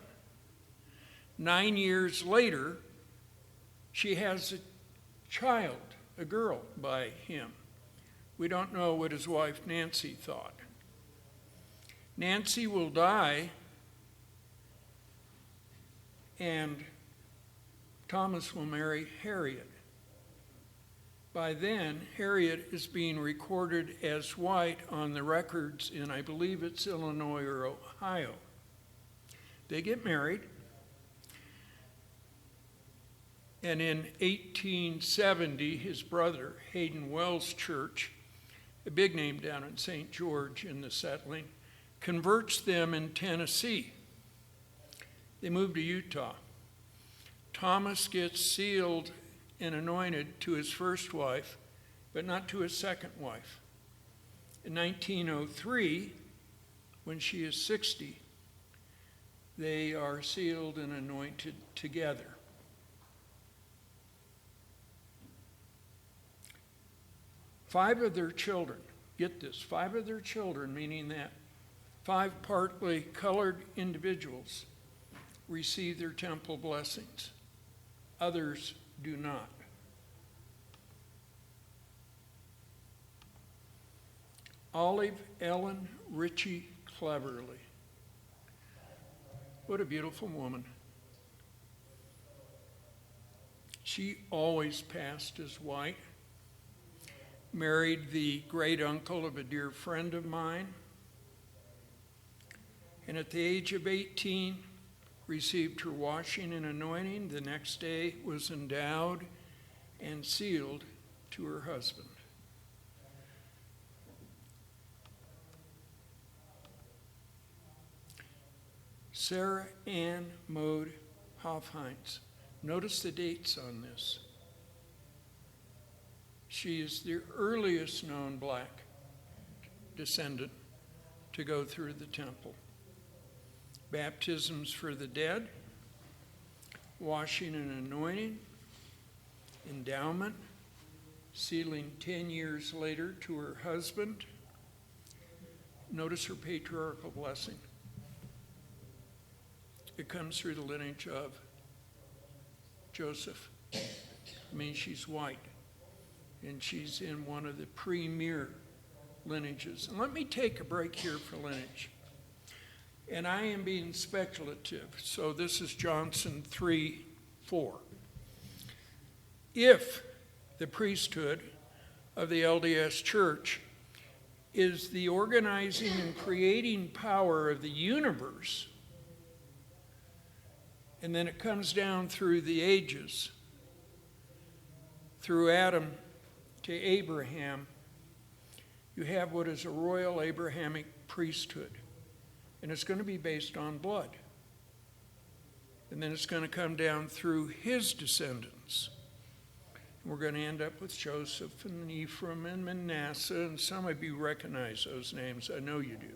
9 years later, she has a child, a girl, by him. We don't know what his wife Nancy thought. Nancy will die, and Thomas will marry Harriet. By then, Harriet is being recorded as white on the records in, I believe it's Illinois or Ohio. They get married. And in 1870, his brother, Hayden Wells Church, a big name down in St. George in the settling, converts them in Tennessee. They move to Utah. Thomas gets sealed and anointed to his first wife, but not to his second wife. In 1903, when she is 60, they are sealed and anointed together. 5 of their children, get this, 5 of their children, meaning that 5 partly colored individuals, receive their temple blessings. Others do not. Olive Ellen Ritchie Cleverly. What a beautiful woman. She always passed as white. Married the great uncle of a dear friend of mine. And at the age of 18, received her washing and anointing. The next day was endowed and sealed to her husband. Sarah Ann Mode Hofheinz. Notice the dates on this. She is the earliest known black descendant to go through the temple. Baptisms for the dead, washing and anointing, endowment, sealing 10 years later to her husband. Notice her patriarchal blessing. It comes through the lineage of Joseph. I mean, she's white, and she's in one of the premier lineages. And let me take a break here for lineage. And I am being speculative, so this is Johnson 3:4. If the priesthood of the LDS Church, is the organizing and creating power of the universe. And then it comes down through the ages, through Adam to Abraham. You have what is a royal Abrahamic priesthood, and it's going to be based on blood. And then it's going to come down through his descendants. We're going to end up with Joseph and Ephraim and Manasseh, and some of you recognize those names. I know you do.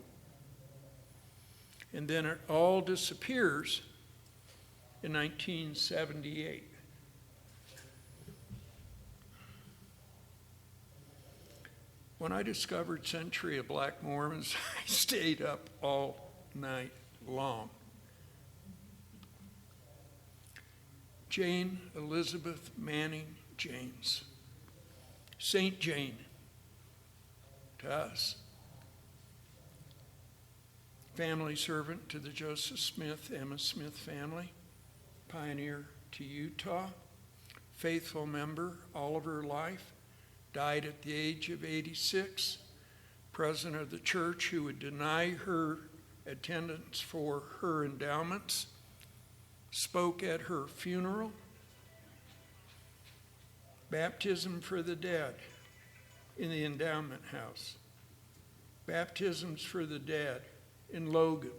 And then it all disappears in 1978. When I discovered Century of Black Mormons, I stayed up all night long. Jane Elizabeth Manning James, Saint Jane to us, family servant to the Joseph Smith, Emma Smith family, pioneer to Utah, faithful member all of her life, died at the age of 86, president of the church who would deny her attendance for her endowments, spoke at her funeral, baptism for the dead in the endowment house, baptisms for the dead in Logan,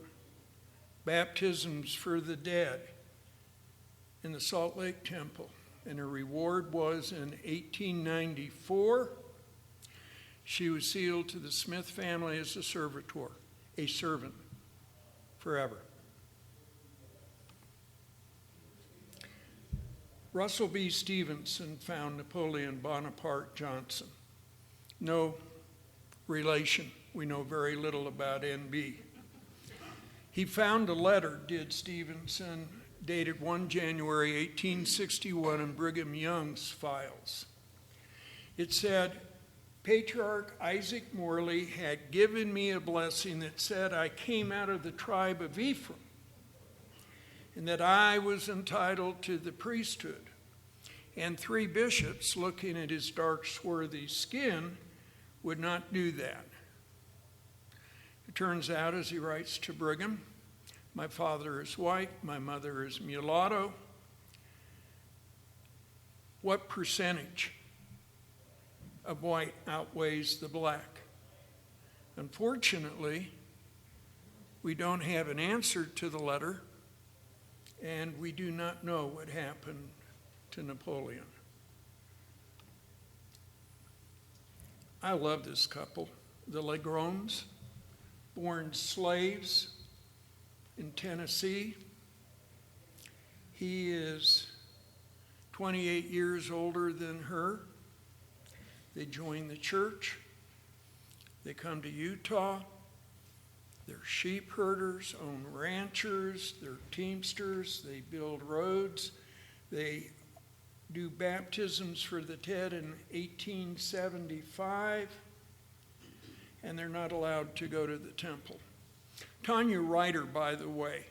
baptisms for the dead in the Salt Lake Temple. And her reward was in 1894, she was sealed to the Smith family as a servitor, a servant forever. Russell B. Stevenson found Napoleon Bonaparte Johnson. No relation. We know very little about NB. He found a letter, did Stevenson, dated 1 January 1861 in Brigham Young's files. It said, Patriarch Isaac Morley had given me a blessing that said I came out of the tribe of Ephraim, and that I was entitled to the priesthood. And 3 bishops, looking at his dark, swarthy skin, would not do that. It turns out, as he writes to Brigham, my father is white, my mother is mulatto. What percentage of white outweighs the black? Unfortunately, we don't have an answer to the letter, and we do not know what happened to Napoleon. I love this couple, the Legrones, born slaves in Tennessee. He is 28 years older than her. They join the church. They come to Utah. They're sheep herders, own ranchers, they're teamsters, they build roads. They do baptisms for the dead in 1875, and they're not allowed to go to the temple. Tanya Ryder, by the way,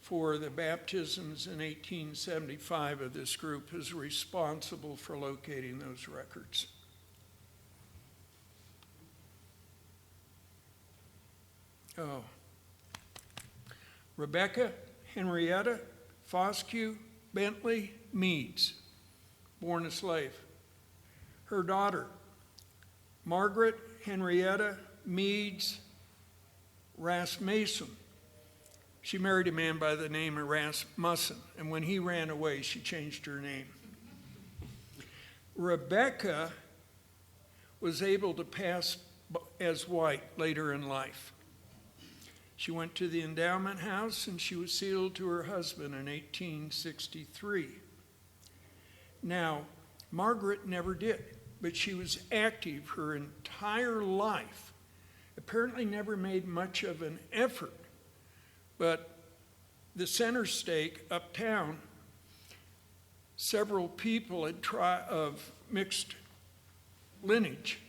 for the baptisms in 1875 of this group, is responsible for locating those records. Oh. Rebecca Henrietta Foscue Bentley Meads, born a slave. Her daughter, Margaret Henrietta Meads Rasmussen. She married a man by the name of Rasmussen, and when he ran away, she changed her name. Rebecca was able to pass as white later in life. She went to the endowment house and she was sealed to her husband in 1863. Now, Margaret never did, but she was active her entire life. Apparently never made much of an effort, but the center stake uptown, several people of mixed lineage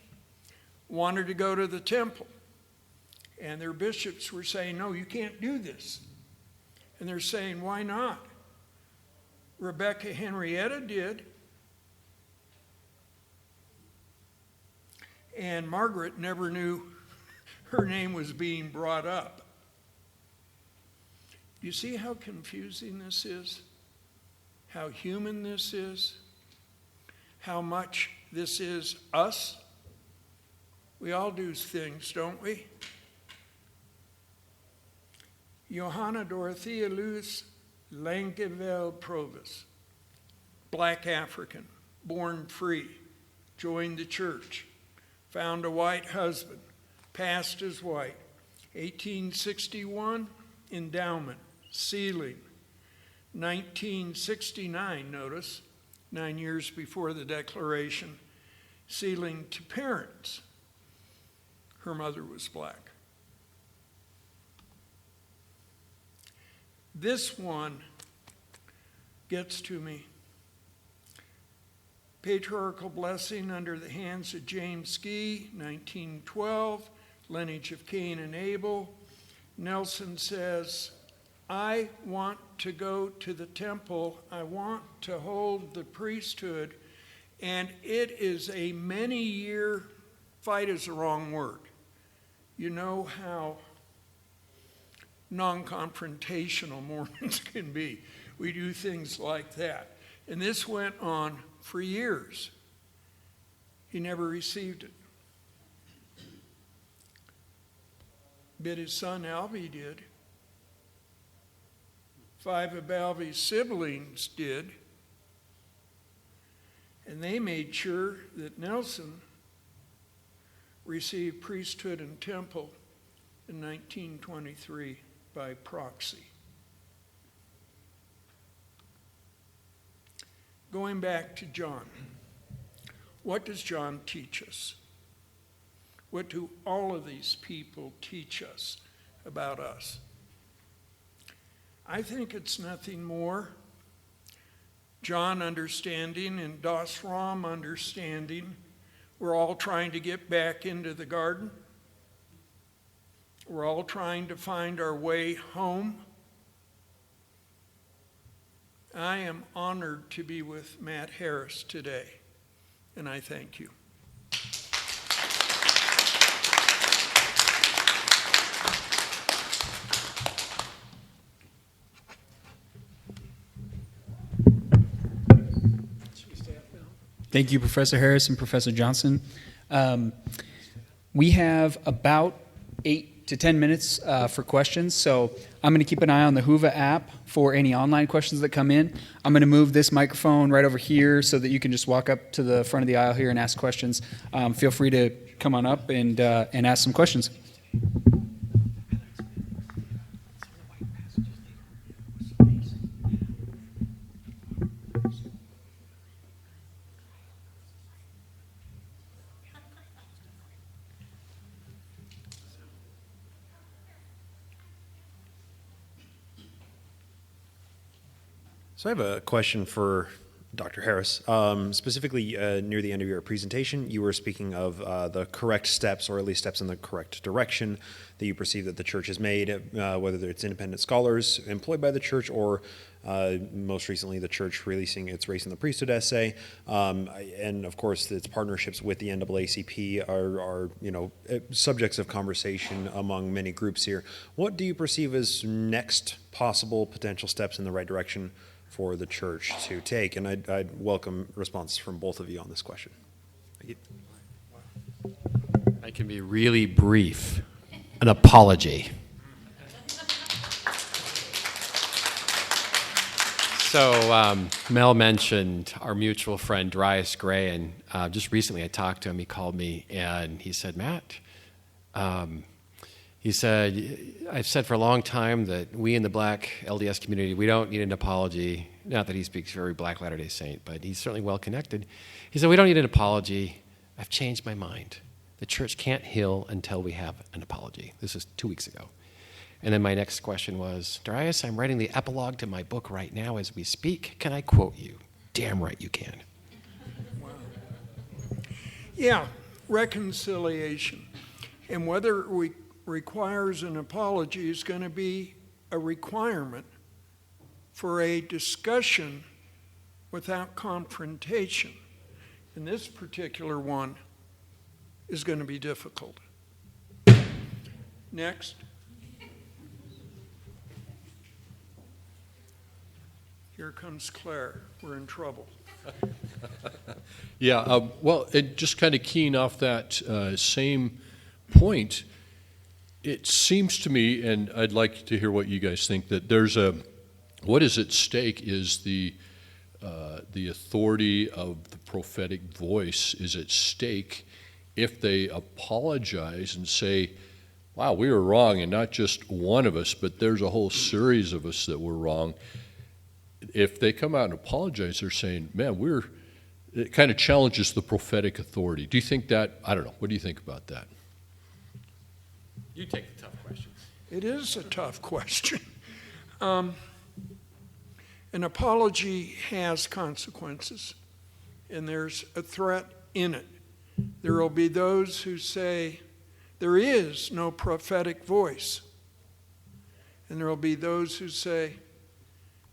wanted to go to the temple. And their bishops were saying, no, you can't do this. And they're saying, why not? Rebecca Henrietta did. and Margaret never knew her name was being brought up. You see how confusing this is? How human this is? How much this is us? We all do things, don't we? Johanna Dorothea Lewis Langeveld Provis, black African, born free, joined the church, found a white husband, passed as white. 1861, endowment, sealing. 1969, notice, 9 years before the declaration, sealing to parents. Her mother was black. This one gets to me. Patriarchal blessing under the hands of James Ski, 1912, lineage of Cain and Abel. Nelson says, I want to go to the temple. I want to hold the priesthood. And it is a many-year fight is the wrong word. You know how non-confrontational Mormons can be. We do things like that. And this went on for years. He never received it. But his son Alvy did. 5 of Alvy's siblings did. And they made sure that Nelson received priesthood and temple in 1923 by proxy. Going back to John, what does John teach us? What do all of these people teach us about us? I think it's nothing more. John understanding and Das Ram understanding. We're all trying to get back into the garden. We're all trying to find our way home. I am honored to be with Matt Harris today, and I thank you. Thank you, Professor Harris and Professor Johnson. We have about 8 to 10 minutes for questions, so I'm going to keep an eye on the Whova app for any online questions that come in. I'm going to move this microphone right over here so that you can just walk up to the front of the aisle here and ask questions. Feel free to come on up and ask some questions. So I have a question for Dr. Harris. Specifically, near the end of your presentation, you were speaking of the correct steps, or at least steps in the correct direction, that you perceive that the church has made, whether it's independent scholars employed by the church or most recently the church releasing its Race in the Priesthood essay, and of course its partnerships with the NAACP are subjects of conversation among many groups here. What do you perceive as next possible potential steps in the right direction for the church to take? And I'd welcome responses from both of you on this question. Thank you. I can be really brief. An apology. So Mel mentioned our mutual friend Darius Gray, and just recently I talked to him. He called me and he said, Matt, he said, I've said for a long time that we in the black LDS community, we don't need an apology. Not that he speaks very black Latter-day Saint, but he's certainly well connected. He said, we don't need an apology. I've changed my mind. The church can't heal until we have an apology. This was 2 weeks ago. And then my next question was, Darius, I'm writing the epilogue to my book right now as we speak. Can I quote you? Damn right you can. Wow. Yeah, reconciliation. And whether it requires an apology is going to be a requirement for a discussion without confrontation. And this particular one is going to be difficult. Next. Here comes Claire. We're in trouble. Yeah, well, just kind of keying off that same point, it seems to me, and I'd like to hear what you guys think, that what is at stake is the authority of the prophetic voice is at stake if they apologize and say, wow, we were wrong, and not just one of us, but there's a whole series of us that were wrong. If they come out and apologize, they're saying, man, it kind of challenges the prophetic authority. Do you think that? I don't know. What do you think about that? You take the tough questions. It is a tough question. An apology has consequences, and there's a threat in it. There will be those who say, there is no prophetic voice. And there will be those who say,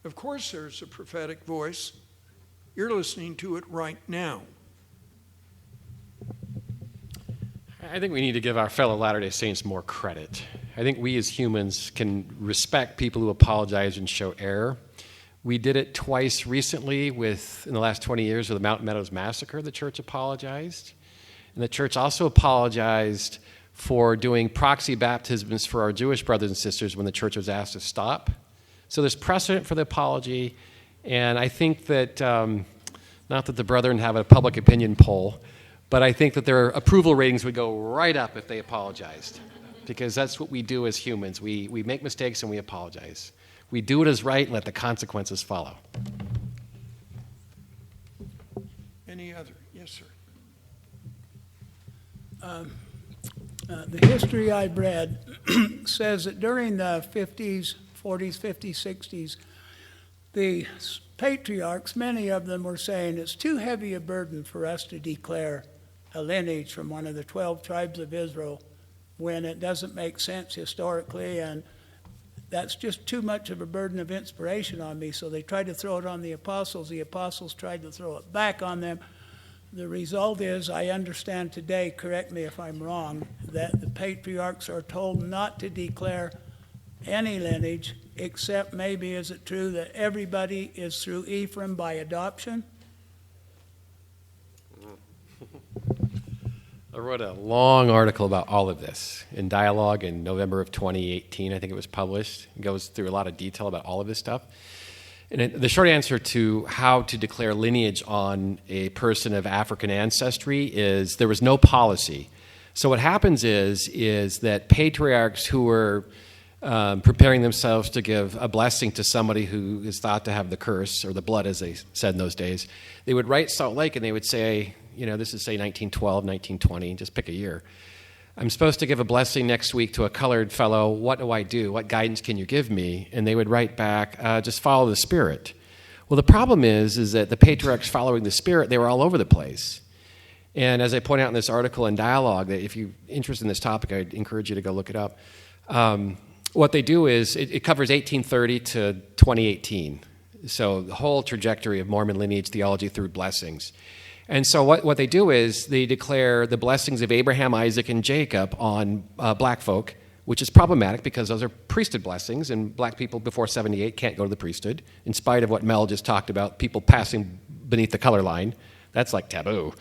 of course there's a prophetic voice. You're listening to it right now. I think we need to give our fellow Latter-day Saints more credit. I think we as humans can respect people who apologize and show error. We did it twice recently in the last 20 years with the Mountain Meadows Massacre. The church apologized. And the church also apologized for doing proxy baptisms for our Jewish brothers and sisters when the church was asked to stop. So there's precedent for the apology, and I think that, not that the brethren have a public opinion poll, but I think that their approval ratings would go right up if they apologized, because that's what we do as humans. We make mistakes and we apologize. We do it as right and let the consequences follow. Any other? Yes, sir. The history I've read says that during the 50s, 40s, 50s, 60s, the patriarchs, many of them were saying it's too heavy a burden for us to declare a lineage from one of the 12 tribes of Israel when it doesn't make sense historically, and that's just too much of a burden of inspiration on me. So they tried to throw it on the apostles. The apostles tried to throw it back on them. The result is, I understand today, correct me if I'm wrong, that the patriarchs are told not to declare any lineage, except maybe, is it true that everybody is through Ephraim by adoption? I wrote a long article about all of this in Dialogue in November of 2018. I think it was published. It goes through a lot of detail about all of this stuff. And the short answer to how to declare lineage on a person of African ancestry is there was no policy. So what happens is that patriarchs who were preparing themselves to give a blessing to somebody who is thought to have the curse, or the blood as they said in those days, they would write Salt Lake and they would say, this is say 1912, 1920, just pick a year. I'm supposed to give a blessing next week to a colored fellow. What do I do? What guidance can you give me? And they would write back, just follow the Spirit. Well, the problem is that the patriarchs following the Spirit, they were all over the place. And as I point out in this article in Dialogue, that if you're interested in this topic, I'd encourage you to go look it up. What they do is it covers 1830 to 2018. So the whole trajectory of Mormon lineage theology through blessings. And so what they do is they declare the blessings of Abraham, Isaac, and Jacob on black folk, which is problematic because those are priesthood blessings, and black people before 78 can't go to the priesthood, in spite of what Mel just talked about, people passing beneath the color line. That's like taboo.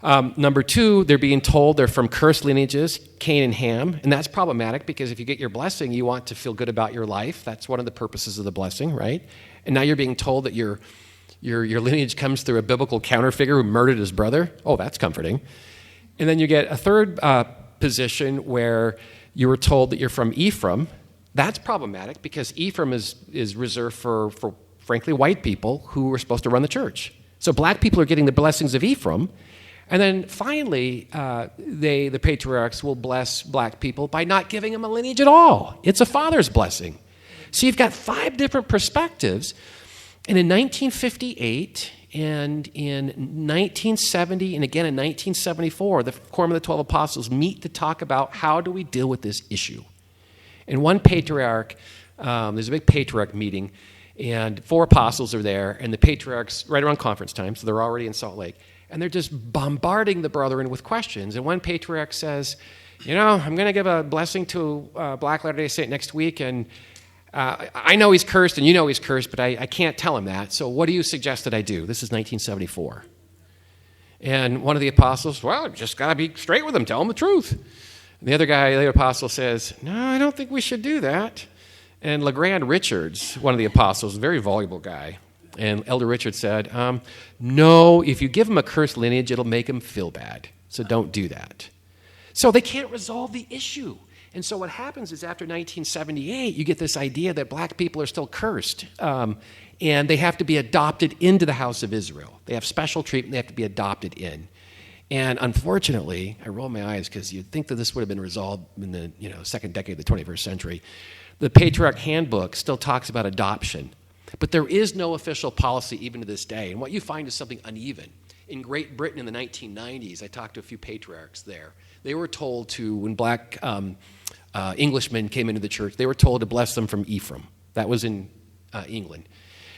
Number two, they're being told they're from cursed lineages, Cain and Ham, and that's problematic because if you get your blessing, you want to feel good about your life. That's one of the purposes of the blessing, right? And now you're being told that your lineage comes through a biblical counterfigure who murdered his brother. Oh, that's comforting. And then you get a third position where you were told that you're from Ephraim. That's problematic because Ephraim is reserved for frankly, white people who are supposed to run the church. So black people are getting the blessings of Ephraim. And then finally, the patriarchs will bless black people by not giving them a lineage at all. It's a father's blessing. So you've got 5 different perspectives. And in 1958 and in 1970 and again in 1974, the Quorum of the 12 Apostles meet to talk about how do we deal with this issue. And one patriarch, there's a big patriarch meeting, and 4 apostles are there, and the patriarchs, right around conference time, so they're already in Salt Lake, And they're just bombarding the brethren with questions. And one patriarch says, I'm going to give a blessing to Black Latter-day Saint next week, and I know he's cursed, and you know he's cursed, but I can't tell him that. So what do you suggest that I do? This is 1974. And one of the apostles, well, just got to be straight with him. Tell him the truth. And the other apostle says, no, I don't think we should do that. And LeGrand Richards, one of the apostles, a very voluble guy, and Elder Richards said, no, if you give him a cursed lineage, it'll make him feel bad. So don't do that. So they can't resolve the issue. And so what happens is after 1978, you get this idea that black people are still cursed. And they have to be adopted into the house of Israel. They have special treatment. They have to be adopted in. And unfortunately, I roll my eyes because you'd think that this would have been resolved in the second decade of the 21st century. The Patriarch Handbook still talks about adoption. But there is no official policy even to this day. And what you find is something uneven. In Great Britain in the 1990s, I talked to a few patriarchs there. They were told to, when black Englishmen came into the church, they were told to bless them from Ephraim. That was in England.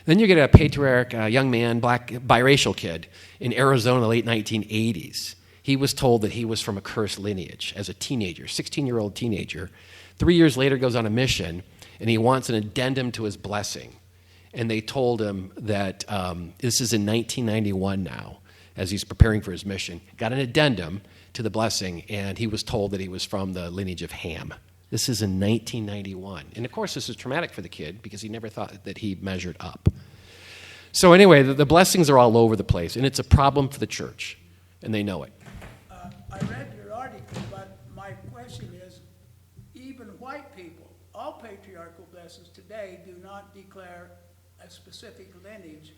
Then you get a patriarch, a young man, black biracial kid in Arizona in the late 1980s. He was told that he was from a cursed lineage as a teenager, 16-year-old teenager. 3 years later goes on a mission, and he wants an addendum to his blessing. And they told him that this is in 1991 now, as he's preparing for his mission. Got an addendum to the blessing, and he was told that he was from the lineage of Ham. This is in 1991. And of course, this is traumatic for the kid because he never thought that he measured up. So anyway, the blessings are all over the place, and it's a problem for the church, and they know it. I read your article, but my question is, even white people, all patriarchal blessings today do not declare a specific lineage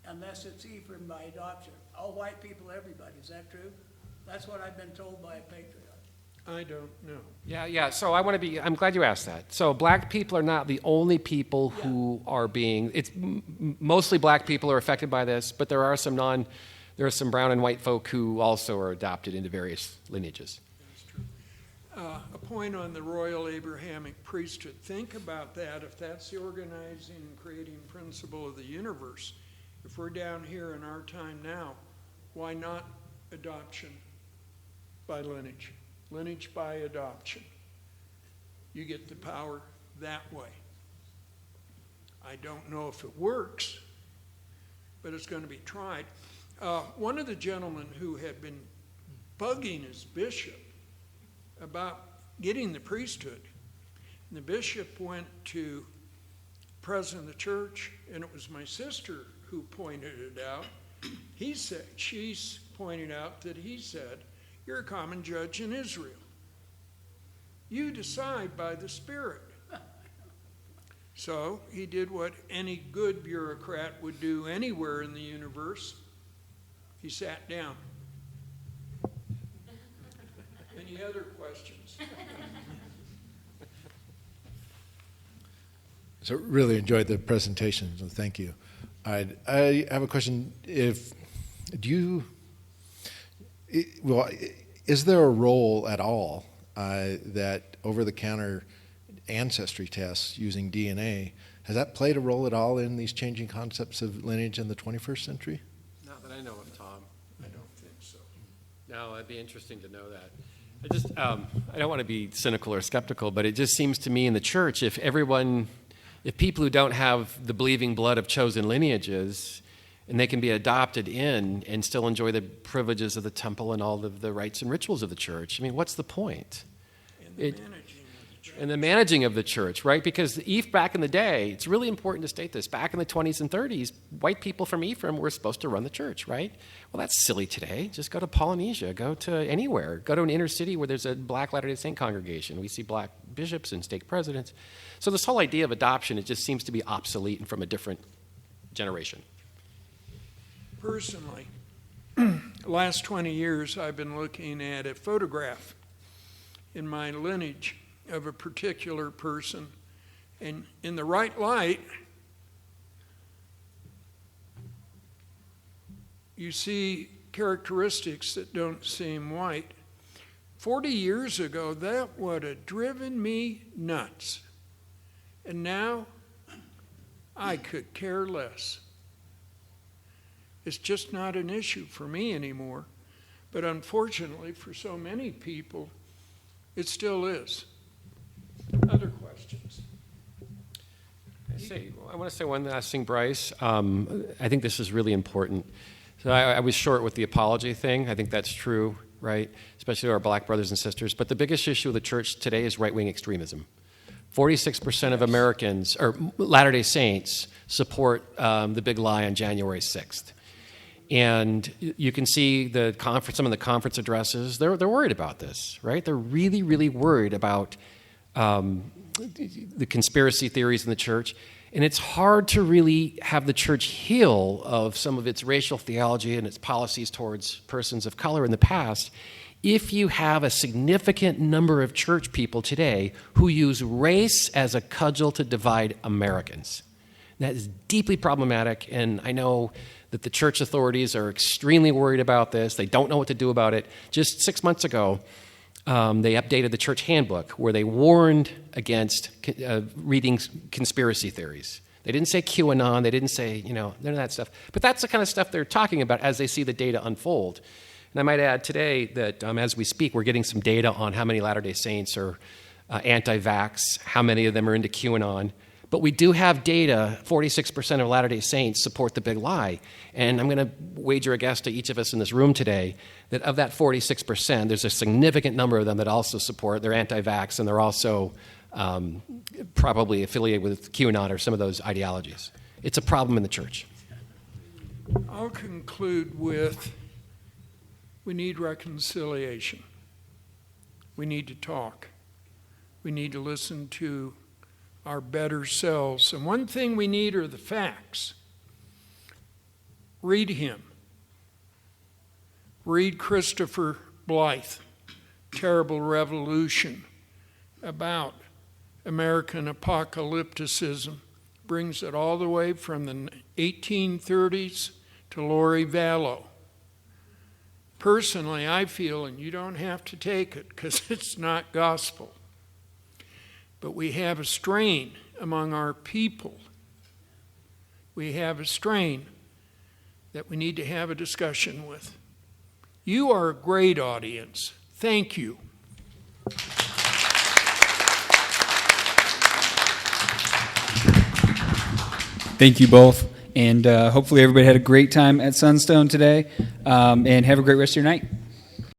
unless it's Ephraim by adoption. All white people, everybody. Is that true? That's what I've been told by a patriarch. I don't know. Yeah. So I'm glad you asked that. So black people are not the only people who are being, mostly black people are affected by this, but there are some brown and white folk who also are adopted into various lineages. That's true. A point on the Royal Abrahamic priesthood. Think about that. If that's the organizing and creating principle of the universe, if we're down here in our time now, why not adoption by lineage? Lineage by adoption. You get the power that way. I don't know if it works, but it's going to be tried. One of the gentlemen who had been bugging his bishop about getting the priesthood, and the bishop went to the president of the church, and it was my sister who pointed it out. She's pointed out that he said, you're a common judge in Israel. You decide by the Spirit. So he did what any good bureaucrat would do anywhere in the universe. He sat down. Any other questions? So really enjoyed the presentation, so thank you. I have a question. Is there a role at all that over-the-counter ancestry tests using DNA, has that played a role at all in these changing concepts of lineage in the 21st century? Not that I know of, Tom. I don't think so. No, it'd be interesting to know that. I don't want to be cynical or skeptical, but it just seems to me in the church, if people who don't have the believing blood of chosen lineages, and they can be adopted in and still enjoy the privileges of the temple and all of the rites and rituals of the church. I mean, what's the point? And the managing of the church, right? Because back in the day, it's really important to state this, back in the 20s and 30s, white people from Ephraim were supposed to run the church, right? Well, that's silly today. Just go to Polynesia, go to anywhere, go to an inner city where there's a black Latter-day Saint congregation. We see black bishops and stake presidents. So this whole idea of adoption, it just seems to be obsolete and from a different generation. Personally, the last 20 years I've been looking at a photograph in my lineage of a particular person, and in the right light, you see characteristics that don't seem white. 40 years ago, that would have driven me nuts. And now, I could care less. It's just not an issue for me anymore. But unfortunately, for so many people, it still is. Other questions? I want to say one last thing, Bryce. I think this is really important. So I was short with the apology thing. I think that's true, right? Especially to our black brothers and sisters. But the biggest issue of the church today is right-wing extremism. 46% of Americans, or Latter-day Saints, support the big lie on January 6th. And you can see some of the conference addresses. They're worried about this, right? They're really, really worried about the conspiracy theories in the church. And it's hard to really have the church heal of some of its racial theology and its policies towards persons of color in the past if you have a significant number of church people today who use race as a cudgel to divide Americans. That is deeply problematic, and I know that the church authorities are extremely worried about this. They don't know what to do about it. Just 6 months ago, they updated the church handbook where they warned against reading conspiracy theories. They didn't say QAnon. They didn't say, none of that stuff. But that's the kind of stuff they're talking about as they see the data unfold. And I might add today that as we speak, we're getting some data on how many Latter-day Saints are anti-vax, how many of them are into QAnon. But we do have data, 46% of Latter-day Saints support the big lie. And I'm going to wager a guess to each of us in this room today that of that 46%, there's a significant number of them that also support, they're anti-vax, and they're also probably affiliated with QAnon or some of those ideologies. It's a problem in the church. I'll conclude with, we need reconciliation. We need to talk. We need to listen to our better selves. And one thing we need are the facts. Read him. Read Christopher Blythe, Terrible Revolution, about American apocalypticism. Brings it all the way from the 1830s to Lori Vallow. Personally, I feel, and you don't have to take it because it's not gospel, but we have a strain among our people. We have a strain that we need to have a discussion with. You are a great audience. Thank you. Thank you both. And hopefully everybody had a great time at Sunstone today. And have a great rest of your night.